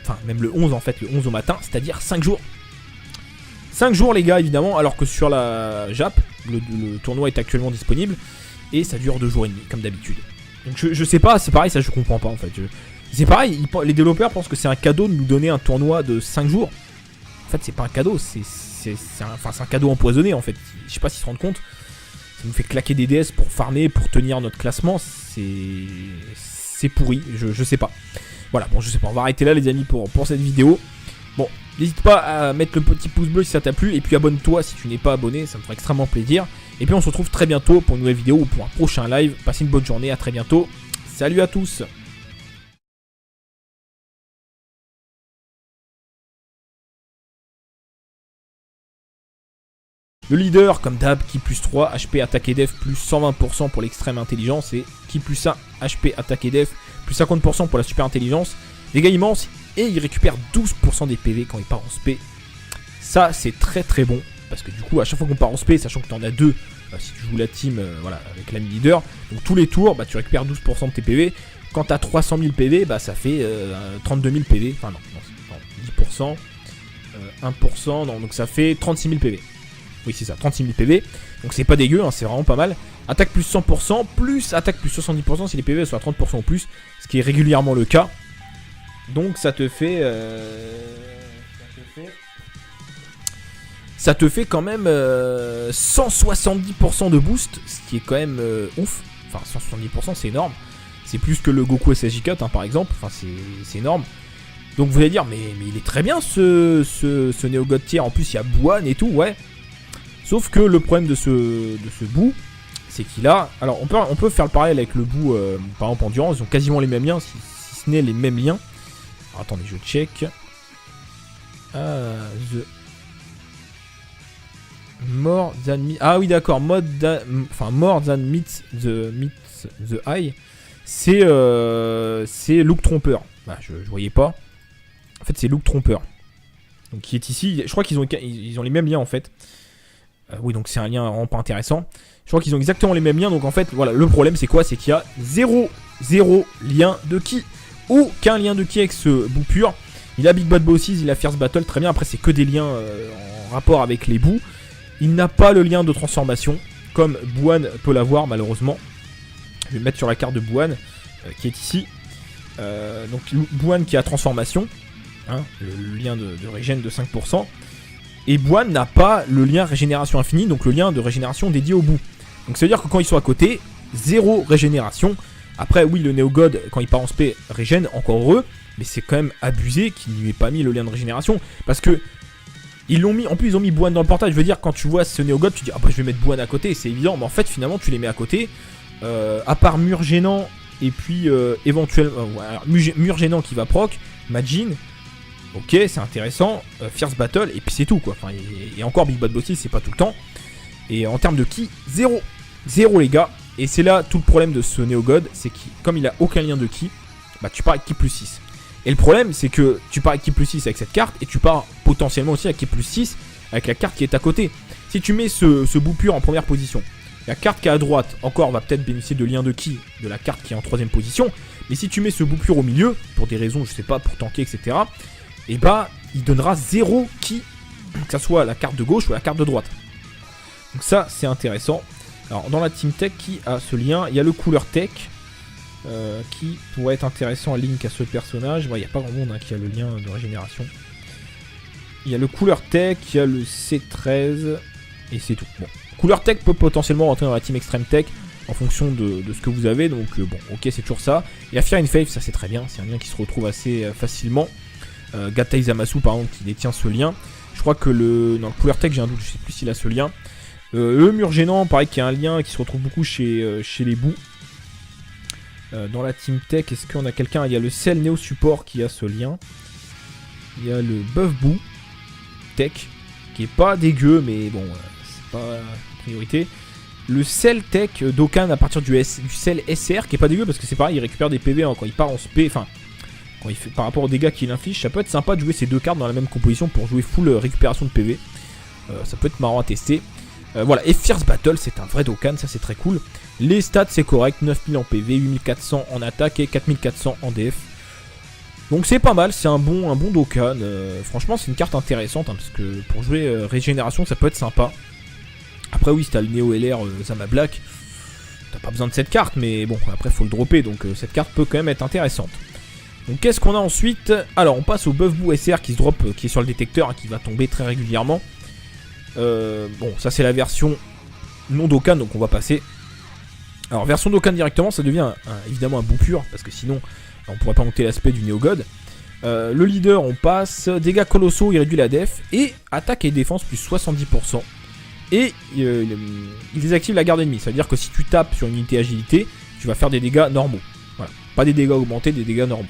Enfin même le 11 en fait, le 11 au matin, c'est-à-dire 5 jours. 5 jours les gars évidemment, alors que sur la JAP, le tournoi est actuellement disponible. Et ça dure 2 jours et demi comme d'habitude. Donc je sais pas, c'est pareil, ça je comprends pas en fait. C'est pareil, les développeurs pensent que c'est un cadeau de nous donner un tournoi de 5 jours. En fait c'est pas un cadeau, c'est un cadeau empoisonné en fait. Je sais pas s'ils se rendent compte. Ça nous fait claquer des DS pour farmer, pour tenir notre classement. C'est pourri, je sais pas. Voilà, bon je sais pas, on va arrêter là les amis pour cette vidéo. Bon, n'hésite pas à mettre le petit pouce bleu si ça t'a plu. Et puis abonne-toi si tu n'es pas abonné, ça me ferait extrêmement plaisir. Et puis on se retrouve très bientôt pour une nouvelle vidéo ou pour un prochain live. Passez une bonne journée, à très bientôt. Salut à tous. Le leader, comme d'hab, Ki plus 3, HP attaque et def plus 120% pour l'extrême intelligence. Et Ki plus 1, HP attaque et def plus 50% pour la super intelligence. Dégâts immenses et il récupère 12% des PV quand il part en spé. Ça c'est très très bon. Parce que du coup à chaque fois qu'on part en spé, sachant que tu en as 2 si tu joues la team voilà, avec l'ami leader, donc tous les tours tu récupères 12% de tes PV. Quand tu as 300 000 PV, ça fait 32 000 PV. Enfin non 10%, 1%, non, donc ça fait 36 000 PV. Oui c'est ça, 36 000 PV. Donc c'est pas dégueu, hein, c'est vraiment pas mal. Attaque plus 100%, plus attaque plus 70% si les PV sont à 30% ou plus. Ce qui est régulièrement le cas. Donc ça te fait... Ça te fait quand même 170% de boost, ce qui est quand même ouf. Enfin 170% c'est énorme. C'est plus que le Goku SSJ Cut hein, par exemple, enfin c'est énorme. Donc vous allez dire mais il est très bien ce Néogod tier, en plus il y a Bouane et tout, ouais. Sauf que le problème de ce bout, c'est qu'il a... Alors on peut faire le parallèle avec le bout par exemple Endurance, ils ont quasiment les mêmes liens, si ce n'est les mêmes liens. Alors, attendez, je check. More than meets... Ah oui d'accord, more than meets the eye. C'est Look Trompeur. Je voyais pas. En fait c'est Look Trompeur. Donc qui est ici. Je crois qu'ils ont les mêmes liens en fait. Oui, donc c'est un lien vraiment pas intéressant. Je crois qu'ils ont exactement les mêmes liens. Donc en fait, voilà, le problème c'est quoi? C'est qu'il y a 0 lien de ki. Aucun lien de ki avec ce bout pur. Il a Big Bad Bosses, il a Fierce Battle, très bien. Après, c'est que des liens en rapport avec les bouts. Il n'a pas le lien de transformation, comme Bouane peut l'avoir malheureusement. Je vais le mettre sur la carte de Bouane, qui est ici. Donc Bouane qui a transformation, hein, le lien de régène de 5%. Et Bouane n'a pas le lien régénération infinie, donc le lien de régénération dédié au bout. Donc ça veut dire que quand ils sont à côté, 0 régénération. Après oui, le Néogod, quand il part en spé, régène, encore heureux. Mais c'est quand même abusé qu'il ne lui ait pas mis le lien de régénération. Parce que ils l'ont mis, en plus ils ont mis Bouane dans le portail. Je veux dire, quand tu vois ce Néogod, tu dis ah bah je vais mettre Bouane à côté, c'est évident. Mais en fait finalement tu les mets à côté. À part Mur Gênant et puis éventuellement Mur Gênant qui va proc, Majin. Ok, c'est intéressant. Fierce Battle, et puis c'est tout quoi. Enfin, et encore Big Bad Bosses, c'est pas tout le temps. Et en termes de ki, 0. 0 les gars. Et c'est là tout le problème de ce Néogod, c'est que comme il a aucun lien de ki, bah tu pars avec ki plus 6. Et le problème c'est que tu pars avec ki plus 6 avec cette carte, et tu pars potentiellement aussi avec ki plus 6 avec la carte qui est à côté. Si tu mets ce bout pur en première position, la carte qui est à droite, encore, va peut-être bénéficier de lien de ki de la carte qui est en troisième position. Mais si tu mets ce bout pur au milieu, pour des raisons, je sais pas, pour tanker, etc., et bah, il donnera 0 ki, que ça soit la carte de gauche ou la carte de droite. Donc ça, c'est intéressant. Alors, dans la Team Tech, qui a ce lien? Il y a le Couleur Tech, qui pourrait être intéressant à Link à ce personnage. Il n'y a pas grand monde qui a le lien de régénération. Il y a le Couleur Tech, il y a le C13, et c'est tout. Bon. Couleur Tech peut potentiellement rentrer dans la Team Extreme Tech en fonction de ce que vous avez. Donc bon, ok, c'est toujours ça. Et la Fear in Faith, ça c'est très bien. C'est un lien qui se retrouve assez facilement. Gatai Zamasu par exemple qui détient ce lien. Je crois que dans le Couleur Tech, j'ai un doute, je sais plus s'il a ce lien. Le Mur Gênant, pareil, qui a un lien qui se retrouve beaucoup chez les bouts. Dans la Team Tech, est-ce qu'on a quelqu'un? Il y a le Cell Neo Support qui a ce lien. Il y a le Buff Boo Tech qui est pas dégueu, mais bon, c'est pas priorité. Le Cell Tech Dokkan à partir du Cell SR qui est pas dégueu parce que c'est pareil, il récupère des PV quand il part en spé, enfin quand il fait, par rapport aux dégâts qu'il inflige. Ça peut être sympa de jouer ces deux cartes dans la même composition pour jouer full récupération de PV. Ça peut être marrant à tester. Voilà, et Fierce Battle c'est un vrai Dokkan, ça c'est très cool. Les stats c'est correct, 9000 en PV, 8400 en attaque et 4400 en DF. Donc c'est pas mal, c'est un bon Dokkan. Franchement c'est une carte intéressante parce que pour jouer régénération ça peut être sympa. Après oui, si t'as le Neo LR Zama Black, t'as pas besoin de cette carte, mais bon, après faut le dropper, donc cette carte peut quand même être intéressante. Donc qu'est-ce qu'on a ensuite? Alors on passe au Buff Boo SR qui se drop, qui est sur le détecteur, qui va tomber très régulièrement. Bon, ça c'est la version non Dokkan, donc on va passer. Alors version Dokkan directement, ça devient évidemment un bout pur, parce que sinon on pourrait pas monter l'aspect du Néogod. Le leader, on passe, dégâts colossaux, il réduit la def, et attaque et défense plus 70%. Et il désactive la garde ennemie, c'est à dire que si tu tapes sur une unité agilité, tu vas faire des dégâts normaux. Voilà. Pas des dégâts augmentés, des dégâts normaux.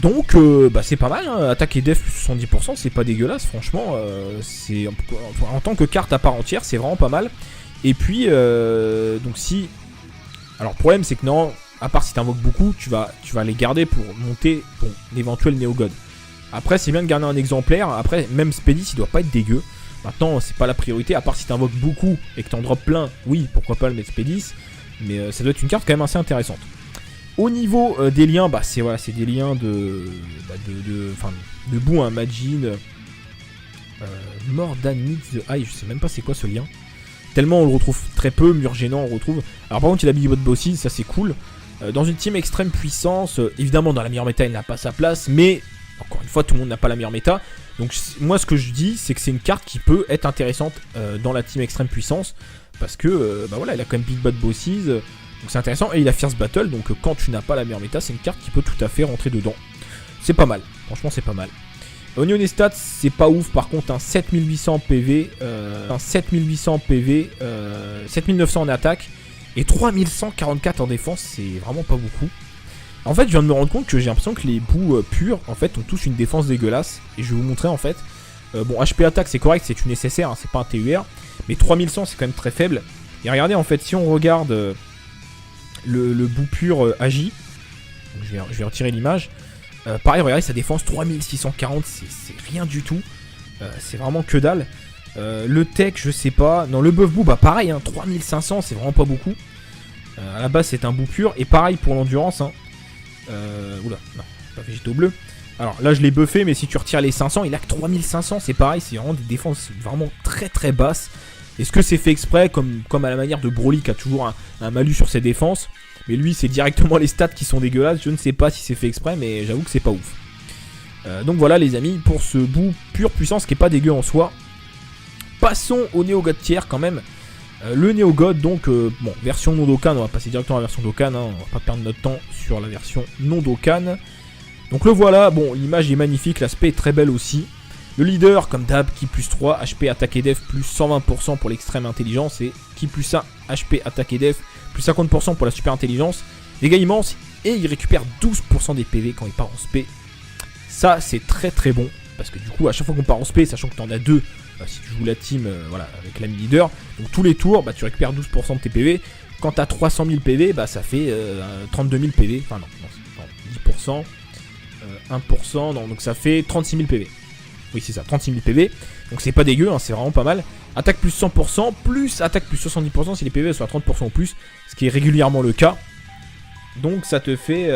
Donc bah c'est pas mal, hein. Attaque et def plus 70%, c'est pas dégueulasse, franchement. C'est en tant que carte à part entière, c'est vraiment pas mal. Et puis, donc si... Alors le problème c'est que non, à part si tu invoques beaucoup, tu vas les garder pour monter ton éventuel Néogod. Après c'est bien de garder un exemplaire, après même Spedis il doit pas être dégueu. Maintenant, c'est pas la priorité, à part si t'invoques beaucoup et que t'en drops plein, oui, pourquoi pas le mettre Spedis, mais ça doit être une carte quand même assez intéressante. Au niveau des liens, bah c'est des liens de bout, hein, Majin, Mordan Meets the Eye, je sais même pas c'est quoi ce lien. Tellement on le retrouve très peu, Mur Gênant on le retrouve. Alors par contre il a Big Bad Bosses, ça c'est cool. Dans une team extrême puissance, évidemment dans la meilleure méta il n'a pas sa place, mais encore une fois tout le monde n'a pas la meilleure méta. Donc moi ce que je dis c'est que c'est une carte qui peut être intéressante dans la team extrême puissance. Parce que bah voilà, il a quand même Big Bad Bosses, donc c'est intéressant. Et il a Fierce Battle, donc quand tu n'as pas la meilleure méta, c'est une carte qui peut tout à fait rentrer dedans. C'est pas mal, franchement c'est pas mal. Au niveau des stats, c'est pas ouf, par contre un 7800 PV, 7900 en attaque et 3144 en défense, c'est vraiment pas beaucoup. En fait je viens de me rendre compte que j'ai l'impression que les bouts purs en fait ont tous une défense dégueulasse. Et je vais vous montrer en fait. Bon, HP attaque c'est correct, c'est une SSR, hein, c'est pas un TUR. Mais 3100 c'est quand même très faible. Et regardez en fait, si on regarde le bout pur agi, je vais retirer l'image. Pareil, regardez sa défense 3640, c'est rien du tout. C'est vraiment que dalle. Le tech, je sais pas. Non, le buff bout, bah pareil, hein, 3500, c'est vraiment pas beaucoup. À la base, c'est un bout pur. Et pareil pour l'endurance. Hein. Oula, non, pas végétaux bleus. Alors là, je l'ai buffé, mais si tu retires les 500, il a que 3500, c'est pareil. C'est vraiment des défenses vraiment très très basses. Est-ce que c'est fait exprès, comme à la manière de Broly qui a toujours un malus sur ses défenses? Mais lui, c'est directement les stats qui sont dégueulasses. Je ne sais pas si c'est fait exprès, mais j'avoue que c'est pas ouf. Donc voilà les amis, pour ce bout pure puissance qui est pas dégueu en soi. Passons au Néo-God tier quand même. Le Néo-God, donc, bon, version non Dokkan, on va passer directement à la version Dokkan, hein, on va pas perdre notre temps sur la version non Dokkan. Donc le voilà, bon, l'image est magnifique, l'aspect est très belle aussi. Le leader, comme d'hab, Ki plus 3, HP, attaque et def, plus 120% pour l'extrême intelligence, et Ki plus 1, HP, attaque et def, plus 50% pour la super intelligence. Dégâts immenses, et il récupère 12% des PV quand il part en SP. Ça, c'est très très bon, parce que du coup, à chaque fois qu'on part en SP, sachant que tu en as deux, si tu joues la team voilà, avec l'ami leader, donc tous les tours, bah, tu récupères 12% de tes PV. Quand tu as 300 000 PV, bah, ça fait 32 000 PV, enfin non 10%, 1%, non, donc ça fait 36 000 PV. Oui, c'est ça, 36 000 PV. Donc c'est pas dégueu, hein, c'est vraiment pas mal. Attaque plus 100%, plus attaque plus 70% si les PV sont à 30% ou plus, ce qui est régulièrement le cas. Donc ça te fait...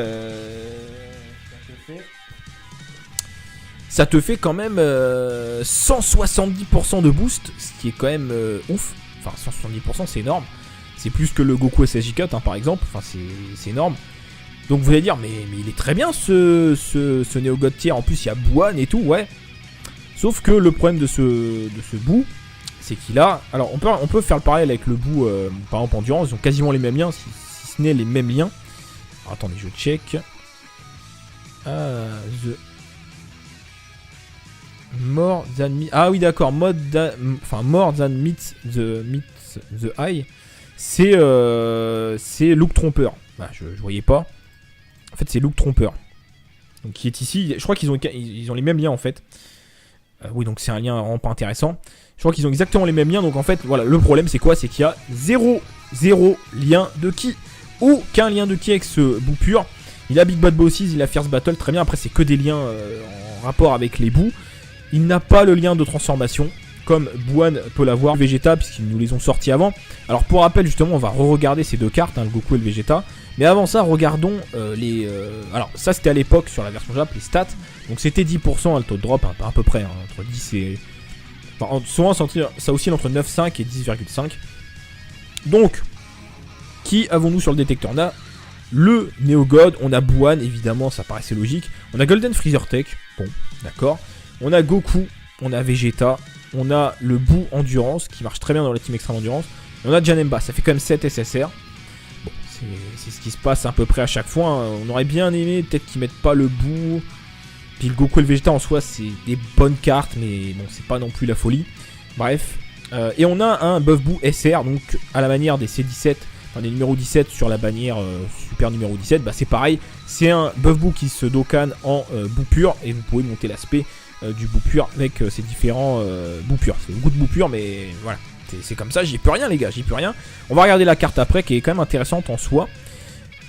Ça te fait quand même 170% de boost, ce qui est quand même ouf. Enfin, 170%, c'est énorme. C'est plus que le Goku SSJ Cut, hein, par exemple. Enfin, c'est énorme. Donc vous allez dire, mais il est très bien ce Néo-God tier. En plus, il y a Buan et tout, ouais. Sauf que le problème de ce bout, c'est qu'il a... Alors, on peut faire le parallèle avec le bout, par exemple, Endurance. Ils ont quasiment les mêmes liens, si ce n'est les mêmes liens. Alors, attendez, je check. More than meets... Ah oui, d'accord. More than meets the eye. C'est Look Trompeur. Bah, je voyais pas. En fait, c'est Look Trompeur. Donc, qui est ici. Je crois qu'ils ont les mêmes liens, en fait. Oui, donc c'est un lien vraiment pas intéressant. Je crois qu'ils ont exactement les mêmes liens. Donc, en fait, voilà. Le problème, c'est quoi? C'est qu'il y a 0 lien de ki. Aucun lien de ki avec ce bout pur. Il a Big Bad Bosses, il a Fierce Battle. Très bien. Après, c'est que des liens en rapport avec les bouts. Il n'a pas le lien de transformation, comme Buan peut l'avoir, Vegeta, puisqu'ils nous les ont sortis avant. Alors pour rappel, justement, on va re-regarder ces deux cartes, hein, le Goku et le Vegeta. Mais avant ça, regardons les... Alors ça, c'était à l'époque, sur la version Jap, les stats. Donc c'était 10% le taux de drop, hein, à peu près, hein, entre 10 et... Enfin, souvent, ça oscille entre 9,5 et 10,5. Donc, qui avons-nous sur le détecteur? On a le Néo-God, on a Buan, évidemment, ça paraissait logique. On a Golden Freezer Tech, bon, d'accord. On a Goku, on a Vegeta, on a le bout Endurance qui marche très bien dans la team Extreme Endurance. Et on a Janemba, ça fait quand même 7 SSR. Bon, c'est ce qui se passe à peu près à chaque fois. Hein. On aurait bien aimé peut-être qu'ils mettent pas le bout. Puis le Goku et le Vegeta en soi, c'est des bonnes cartes, mais bon, c'est pas non plus la folie. Bref. Et on a un buff bout SR, donc à la manière des C17, enfin des numéros 17 sur la bannière super numéro 17, bah c'est pareil. C'est un buff bout qui se Dokkan en bout pur, et vous pouvez monter l'aspect du bout pur avec ces différents bouts purs. C'est le goût de bout pur, mais voilà, c'est comme ça, j'y peux rien les gars, j'y peux rien. On va regarder la carte après qui est quand même intéressante en soi.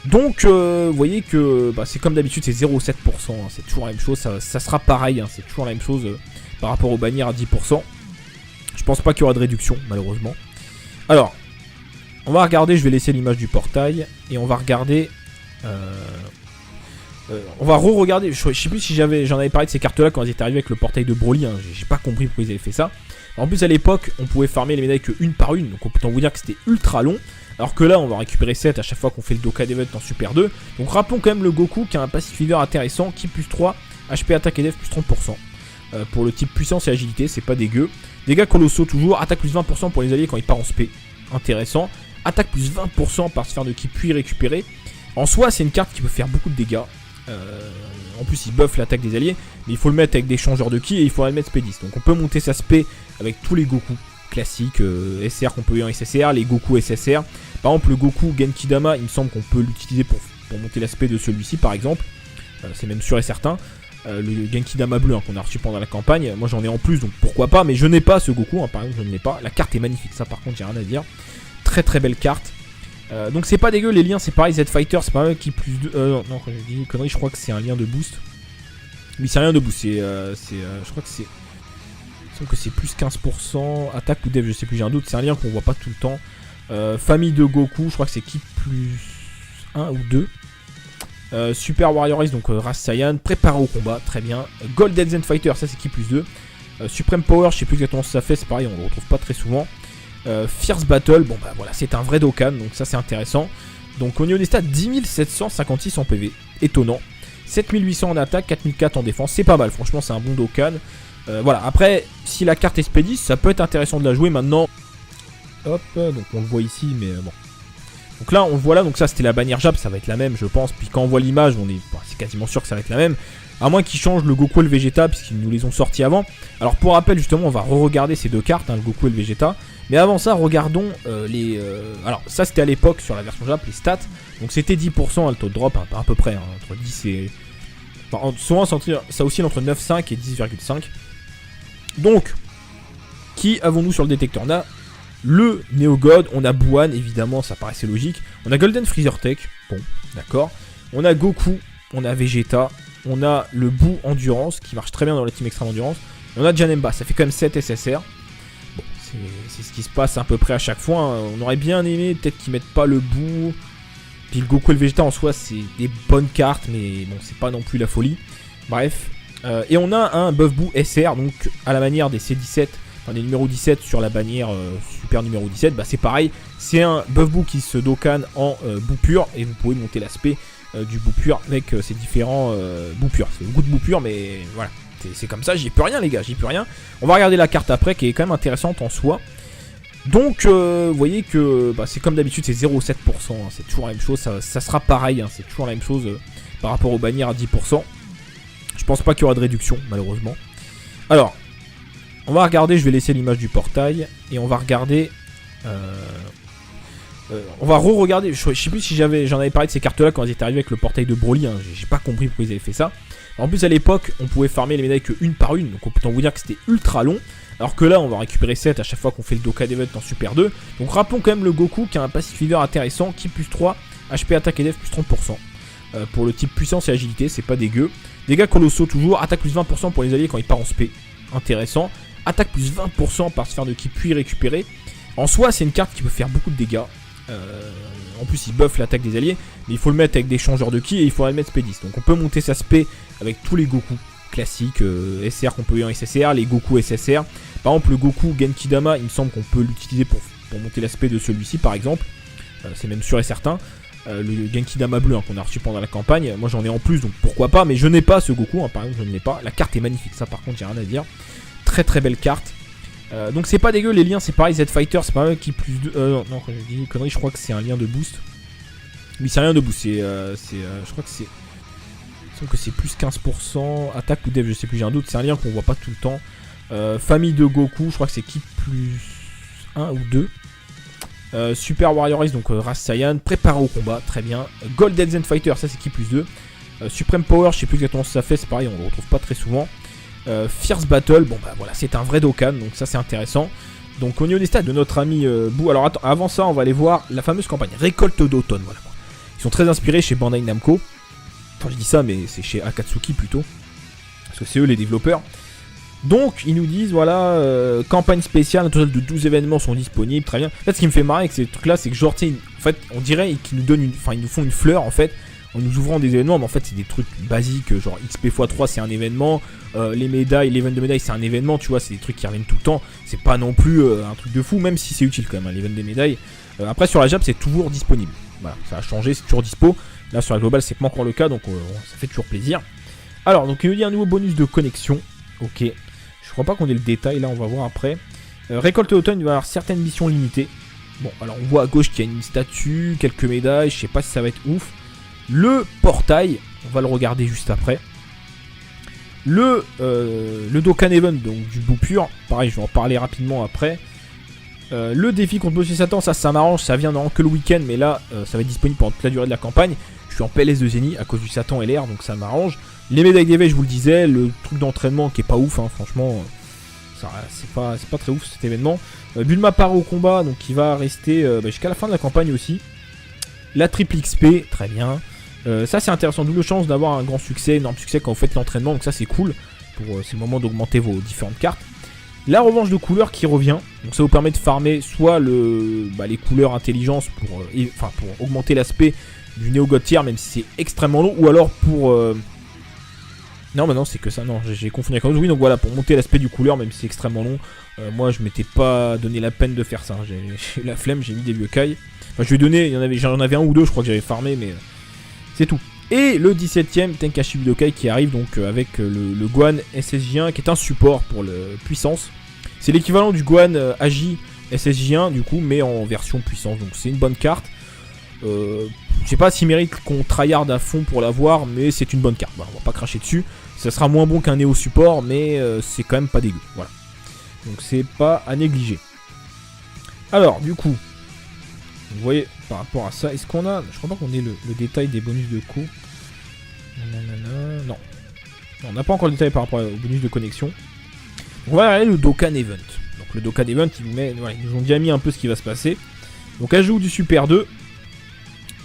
Donc vous voyez que bah, c'est comme d'habitude, c'est 0,7%, hein, c'est toujours la même chose, ça sera pareil, hein, c'est toujours la même chose par rapport aux bannières à 10%. Je pense pas qu'il y aura de réduction malheureusement. Alors, on va regarder, je vais laisser l'image du portail, et on va regarder... on va re-regarder, je sais plus si j'en avais parlé de ces cartes là quand ils étaient arrivés avec le portail de Broly, hein, j'ai pas compris pourquoi ils avaient fait ça. En plus à l'époque on pouvait farmer les médailles que une par une, donc autant vous dire que c'était ultra long. Alors que là on va récupérer 7 à chaque fois qu'on fait le Dokkan Event en Super 2. Donc rappelons quand même le Goku qui a un Passive Fever intéressant, qui plus 3, HP attaque et def plus 30%. Pour le type puissance et agilité, c'est pas dégueu. Dégâts colossaux toujours, attaque plus 20% pour les alliés quand il part en SP, intéressant. Attaque plus 20% par sphère de ki puis récupérer. En soi c'est une carte qui peut faire beaucoup de dégâts. En plus il buff l'attaque des alliés, mais il faut le mettre avec des changeurs de ki et il faut le mettre SP10. Donc on peut monter sa SP avec tous les Goku classiques, SR qu'on peut eu en SSR, les Goku SSR. Par exemple le Goku Genki Dama, il me semble qu'on peut l'utiliser pour monter l'aspect de celui-ci par exemple. C'est même sûr et certain. Le Genki Dama bleu, hein, qu'on a reçu pendant la campagne, moi j'en ai en plus donc pourquoi pas, mais je n'ai pas ce Goku, hein, par exemple je ne l'ai pas. La carte est magnifique, ça par contre j'ai rien à dire. Très très belle carte. Donc c'est pas dégueu, les liens c'est pareil, Z-Fighter c'est pas mal qui plus de... non, quand j'ai dit une connerie, je crois que c'est un lien de boost. Oui c'est un lien de boost, je crois que c'est... semble que c'est plus 15%. Attaque ou def, je sais plus, j'ai un doute. C'est un lien qu'on voit pas tout le temps. Famille de Goku, je crois que c'est qui plus 1 ou 2. Super Warrior Race, donc race Saiyan. Préparé au combat, très bien. Golden Zen Fighter, ça c'est qui plus 2. Supreme Power, je sais plus exactement ce que ça fait, c'est pareil, on le retrouve pas très souvent. Fierce Battle, bon bah voilà, c'est un vrai Dokkan, donc ça c'est intéressant. Donc au niveau des stats, 10 756 en PV, étonnant. 7800 en attaque, 4004 en défense, c'est pas mal, franchement c'est un bon Dokkan. Voilà, après, si la carte est Spédis, ça peut être intéressant de la jouer maintenant. Hop, donc on le voit ici, mais bon. Donc là, on le voit là, donc ça c'était la bannière Jap, ça va être la même, je pense. Puis quand on voit l'image, c'est quasiment sûr que ça va être la même. À moins qu'ils changent le Goku et le Vegeta, puisqu'ils nous les ont sortis avant. Alors pour rappel, justement, on va re-regarder ces deux cartes, hein, le Goku et le Vegeta. Mais avant ça, regardons les... Alors ça c'était à l'époque, sur la version Jap, les stats. Donc c'était 10% le taux de drop, hein, à peu près, hein, entre 10 et... Enfin, souvent ça oscille entre 9,5 et 10,5. Donc, qui avons-nous sur le détecteur? On a le Neo God, on a Buan, évidemment, ça paraissait logique. On a Golden Freezer Tech, bon, d'accord. On a Goku, on a Vegeta, on a le Boo Endurance, qui marche très bien dans la team Extreme Endurance. Et on a Janemba, ça fait quand même 7 SSR. Bon, c'est ce qui se passe à peu près à chaque fois, hein. On aurait bien aimé, peut-être qu'ils mettent pas le Boo. Puis le Goku et le Vegeta en soi, c'est des bonnes cartes, mais bon, c'est pas non plus la folie. Bref. Et on a un Buff Boo SR, donc à la manière des C17, enfin des numéros 17 sur la bannière super numéro 17, bah c'est pareil. C'est un Buff Boo qui se Dokkan en Boo pur, et vous pouvez monter l'aspect du Boo pur avec ces différents Boo purs. C'est le goût de Boo pur, mais voilà, c'est comme ça, j'y peux rien les gars, j'y peux rien. On va regarder la carte après, qui est quand même intéressante en soi. Donc vous voyez que bah, c'est comme d'habitude, c'est 0,7%, hein, c'est toujours la même chose, ça sera pareil, hein, c'est toujours la même chose par rapport aux bannières à 10%. Je pense pas qu'il y aura de réduction, malheureusement. Alors, on va regarder, je vais laisser l'image du portail, et on va regarder... on va re-regarder, je sais plus si j'en avais parlé de ces cartes-là quand elles étaient arrivées avec le portail de Broly, hein, j'ai pas compris pourquoi ils avaient fait ça. En plus, à l'époque, on pouvait farmer les médailles que une par une, donc on peut vous dire que c'était ultra long. Alors que là, on va récupérer 7 à chaque fois qu'on fait le Dokkan Event en Super 2. Donc rappelons quand même le Goku qui a un Passive Fever intéressant, qui plus 3, HP attaque et def plus 30%. Pour le type puissance et agilité, c'est pas dégueu. Dégâts colossaux toujours, attaque plus 20% pour les alliés quand il part en spé, intéressant. Attaque plus 20% par sphère de ki puis récupérer. En soi, c'est une carte qui peut faire beaucoup de dégâts. En plus, il buff l'attaque des alliés, mais il faut le mettre avec des changeurs de ki et il faudra le mettre spé 10. Donc on peut monter sa spé avec tous les Goku classiques, SR qu'on peut eu en SSR, les Goku SSR. Par exemple, le Goku Genkidama, il me semble qu'on peut l'utiliser pour monter l'aspect de celui-ci par exemple. C'est même sûr et certain. Le Genkidama bleu hein, qu'on a reçu pendant la campagne, moi j'en ai en plus donc pourquoi pas, mais je n'ai pas ce Goku, hein, par exemple je ne l'ai pas. La carte est magnifique, ça par contre j'ai rien à dire. Très très belle carte. Donc c'est pas dégueu, les liens c'est pareil, Z-Fighter c'est pas mal qui plus de... non, quand j'ai dit une connerie, je crois que c'est un lien de boost. Oui c'est un lien de boost, je crois que c'est... Il semble que c'est plus 15%, attaque ou def, je sais plus, j'ai un doute, c'est un lien qu'on voit pas tout le temps. Famille de Goku, je crois que c'est qui plus 1 ou 2. Super Warrior Race, donc race Saiyan, préparé au combat, très bien. Golden Zen Fighter, ça c'est qui plus 2. Supreme Power, je sais plus exactement ce que ça fait, c'est pareil, on le retrouve pas très souvent. Fierce Battle, bon bah voilà, c'est un vrai Dokkan, donc ça c'est intéressant. Donc au niveau des stats de notre ami Boo, alors attends, avant ça, on va aller voir la fameuse campagne Récolte d'automne, voilà. Ils sont très inspirés chez Bandai Namco. Enfin, je dis ça, mais c'est chez Akatsuki plutôt, parce que c'est eux les développeurs. Donc ils nous disent voilà, campagne spéciale, un total de 12 événements sont disponibles, très bien. En fait ce qui me fait marrer avec ces trucs là, c'est que genre en fait on dirait qu'ils nous donnent ils nous font une fleur en fait, en nous ouvrant des événements, mais en fait c'est des trucs basiques, genre XP x3 c'est un événement, les médailles, l'event de médailles c'est un événement, tu vois, c'est des trucs qui reviennent tout le temps, c'est pas non plus un truc de fou, même si c'est utile quand même, hein, l'event des médailles. Après sur la Jap c'est toujours disponible, voilà, ça a changé, c'est toujours dispo, là sur la globale c'est pas encore le cas, donc ça fait toujours plaisir. Alors donc il nous dit un nouveau bonus de connexion, ok. Je crois pas qu'on ait le détail, là on va voir après. Récolte d'automne, il va y avoir certaines missions limitées. Bon, alors on voit à gauche qu'il y a une statue, quelques médailles, je sais pas si ça va être ouf. Le portail, on va le regarder juste après. Le Dokkan Event, donc du Boo pur, pareil je vais en parler rapidement après. Le défi contre Monsieur Satan, ça m'arrange, ça vient dans que le week-end, mais là ça va être disponible pendant toute la durée de la campagne. Je suis en PLS de Zeni à cause du Satan et l'air, donc ça m'arrange. Les médailles d'éveil, je vous le disais, le truc d'entraînement qui est pas ouf, hein, franchement, c'est pas très ouf cet événement. Bulma part au combat, donc il va rester jusqu'à la fin de la campagne aussi. La triple XP, très bien. Ça c'est intéressant, double chance d'avoir un grand succès, énorme succès quand vous faites l'entraînement, donc ça c'est cool. C'est le moment d'augmenter vos différentes cartes. La revanche de couleurs qui revient, donc ça vous permet de farmer soit les couleurs intelligence pour augmenter l'aspect du Neo God tier, même si c'est extrêmement long, ou alors pour... Non, bah non, c'est que ça, non, j'ai confondu avec un autre. Oui, donc voilà, pour monter l'aspect du couleur, même si c'est extrêmement long. Moi, je m'étais pas donné la peine de faire ça, j'ai eu la flemme, j'ai mis des vieux cailles. Enfin, je lui ai donné, j'en avais un ou deux, je crois que j'avais farmé, mais c'est tout. Et le 17ème Tenkaichi Budokai qui arrive donc avec le Gohan SSJ1 qui est un support pour le puissance. C'est l'équivalent du Gohan Agi SSJ1 du coup, mais en version puissance, donc c'est une bonne carte. Je sais pas s'il mérite qu'on tryhard à fond pour l'avoir, mais c'est une bonne carte. Voilà, on va pas cracher dessus. Ça sera moins bon qu'un Néo support, mais c'est quand même pas dégueu. Voilà. Donc c'est pas à négliger. Alors, du coup, vous voyez, par rapport à ça, est-ce qu'on a... Je crois pas qu'on ait le détail des bonus de co. Non. On n'a pas encore le détail par rapport au bonus de connexion. Donc on va regarder le Dokkan Event. Donc le Dokkan Event, ils nous ont déjà mis un peu ce qui va se passer. Donc ajout du Super 2.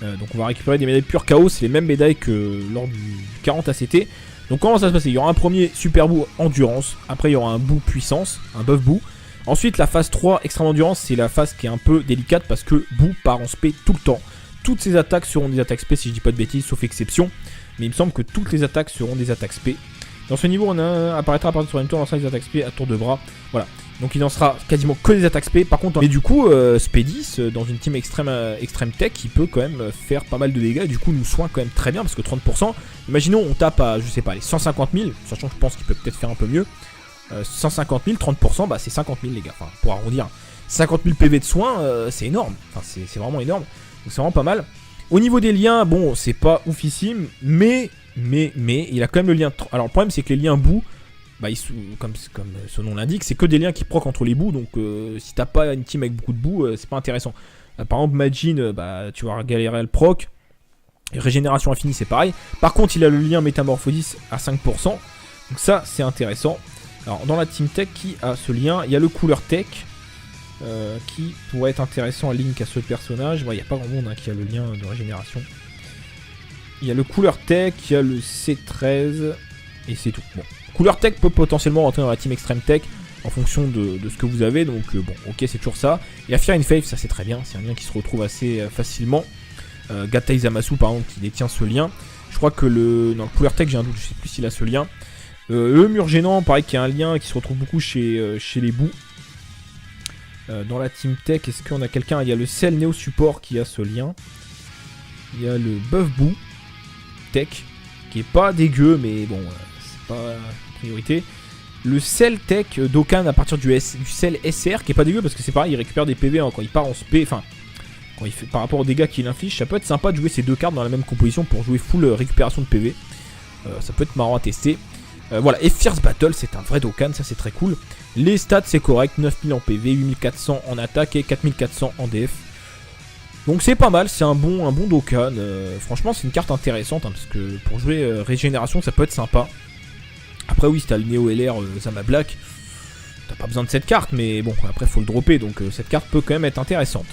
Donc on va récupérer des médailles pure chaos, c'est les mêmes médailles que lors du 40 ACT. Donc comment ça va se passer? Il y aura un premier super bout endurance, après il y aura un bout puissance, un buff bout. Ensuite la phase 3 extrême endurance, c'est la phase qui est un peu délicate parce que bout part en spé tout le temps. Toutes ces attaques seront des attaques spé si je dis pas de bêtises, sauf exception. Mais il me semble que toutes les attaques seront des attaques spé. Dans ce niveau on apparaîtra à partir de son même tour, on lancera des attaques spé à tour de bras. Voilà. Donc il n'en sera quasiment que des attaques spé. Par contre, et du coup, Spé10, dans une team extrême tech, il peut quand même faire pas mal de dégâts. Et du coup, nous soigne quand même très bien parce que 30%, imaginons on tape à, je sais pas, les 150 000, sachant que je pense qu'il peut peut-être faire un peu mieux. 150 000, 30%, bah c'est 50 000 les gars. Enfin, pour arrondir, 50 000 PV de soins, c'est énorme. Enfin, c'est vraiment énorme. Donc c'est vraiment pas mal. Au niveau des liens, bon, c'est pas oufissime, mais il a quand même le lien. Alors le problème, c'est que les liens bout. Bah, comme son nom l'indique, c'est que des liens qui proc entre les bouts, donc si t'as pas une team avec beaucoup de bouts, c'est pas intéressant. Par exemple, Majin, tu vas galérer à le proc. Et régénération infinie, c'est pareil. Par contre, il a le lien Métamorphosis à 5%, donc ça, c'est intéressant. Alors, dans la team tech, qui a ce lien? Il y a le couleur tech, qui pourrait être intéressant à Link à ce personnage. Il n'y a pas grand monde qui a le lien de régénération. Il y a le couleur tech, il y a le C13, et c'est tout. Bon. Couleur tech peut potentiellement rentrer dans la team extreme tech en fonction de ce que vous avez, donc bon, ok, c'est toujours ça. Il y a Fear in Faith, ça c'est très bien, c'est un lien qui se retrouve assez facilement. Gatai Zamasu par exemple qui détient ce lien. Je crois que dans le couleur tech, j'ai un doute, je sais plus s'il a ce lien. Le mur gênant, pareil, qui a un lien qui se retrouve beaucoup chez les bouts. Dans la team tech, est-ce qu'on a quelqu'un? Il y a le Cell Neo Support qui a ce lien. Il y a le Buff Boo Tech qui est pas dégueu, mais bon, c'est pas priorité. Le Cell Tech Dokkan à partir du Cell SR qui est pas dégueu parce que c'est pareil, il récupère des PV quand il part en spé, enfin quand il fait par rapport aux dégâts qu'il inflige. Ça peut être sympa de jouer ces deux cartes dans la même composition pour jouer full récupération de PV. Ça peut être marrant à tester. Voilà, et Fierce Battle, c'est un vrai Dokkan, ça c'est très cool. Les stats c'est correct, 9000 en PV, 8400 en attaque et 4400 en DF. Donc c'est pas mal, c'est un bon Dokkan. Franchement c'est une carte intéressante parce que pour jouer régénération ça peut être sympa. Après oui, si t'as le Neo LR Zama Black, t'as pas besoin de cette carte, mais bon après faut le dropper, donc cette carte peut quand même être intéressante.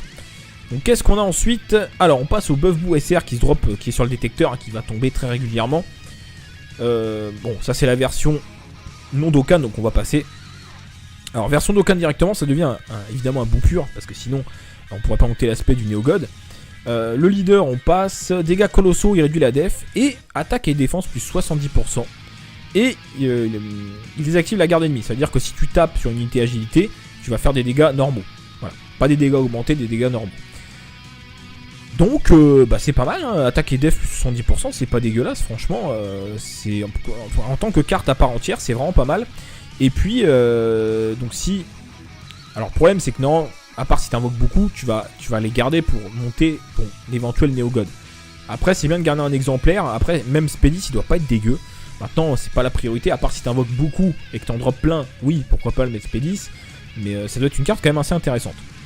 Donc qu'est-ce qu'on a ensuite? Alors on passe au Buff Boo SR qui se drop, qui est sur le détecteur, qui va tomber très régulièrement. Bon, ça c'est la version non Dokkan, donc on va passer. Alors version Dokkan directement, ça devient évidemment un bout pur, parce que sinon on pourrait pas monter l'aspect du Neo God. Le leader, on passe dégâts colossaux, il réduit la def, et attaque et défense plus 70%. Et il désactive la garde ennemie, ça veut dire que si tu tapes sur une unité agilité, tu vas faire des dégâts normaux. Voilà, pas des dégâts augmentés, des dégâts normaux. Donc c'est pas mal, hein. Attaque et def plus 70%, c'est pas dégueulasse, franchement. En tant que carte à part entière, c'est vraiment pas mal. Et puis, donc si... Alors le problème c'est que non, à part si t'invoques beaucoup, tu vas les garder pour monter ton éventuel Neo God. Après c'est bien de garder un exemplaire, après même Spé10 il doit pas être dégueu. Maintenant c'est pas la priorité, à part si t'invoques beaucoup et que t'en drops plein, oui pourquoi pas le mettre Spé10. Mais ça doit être une carte quand même assez intéressante.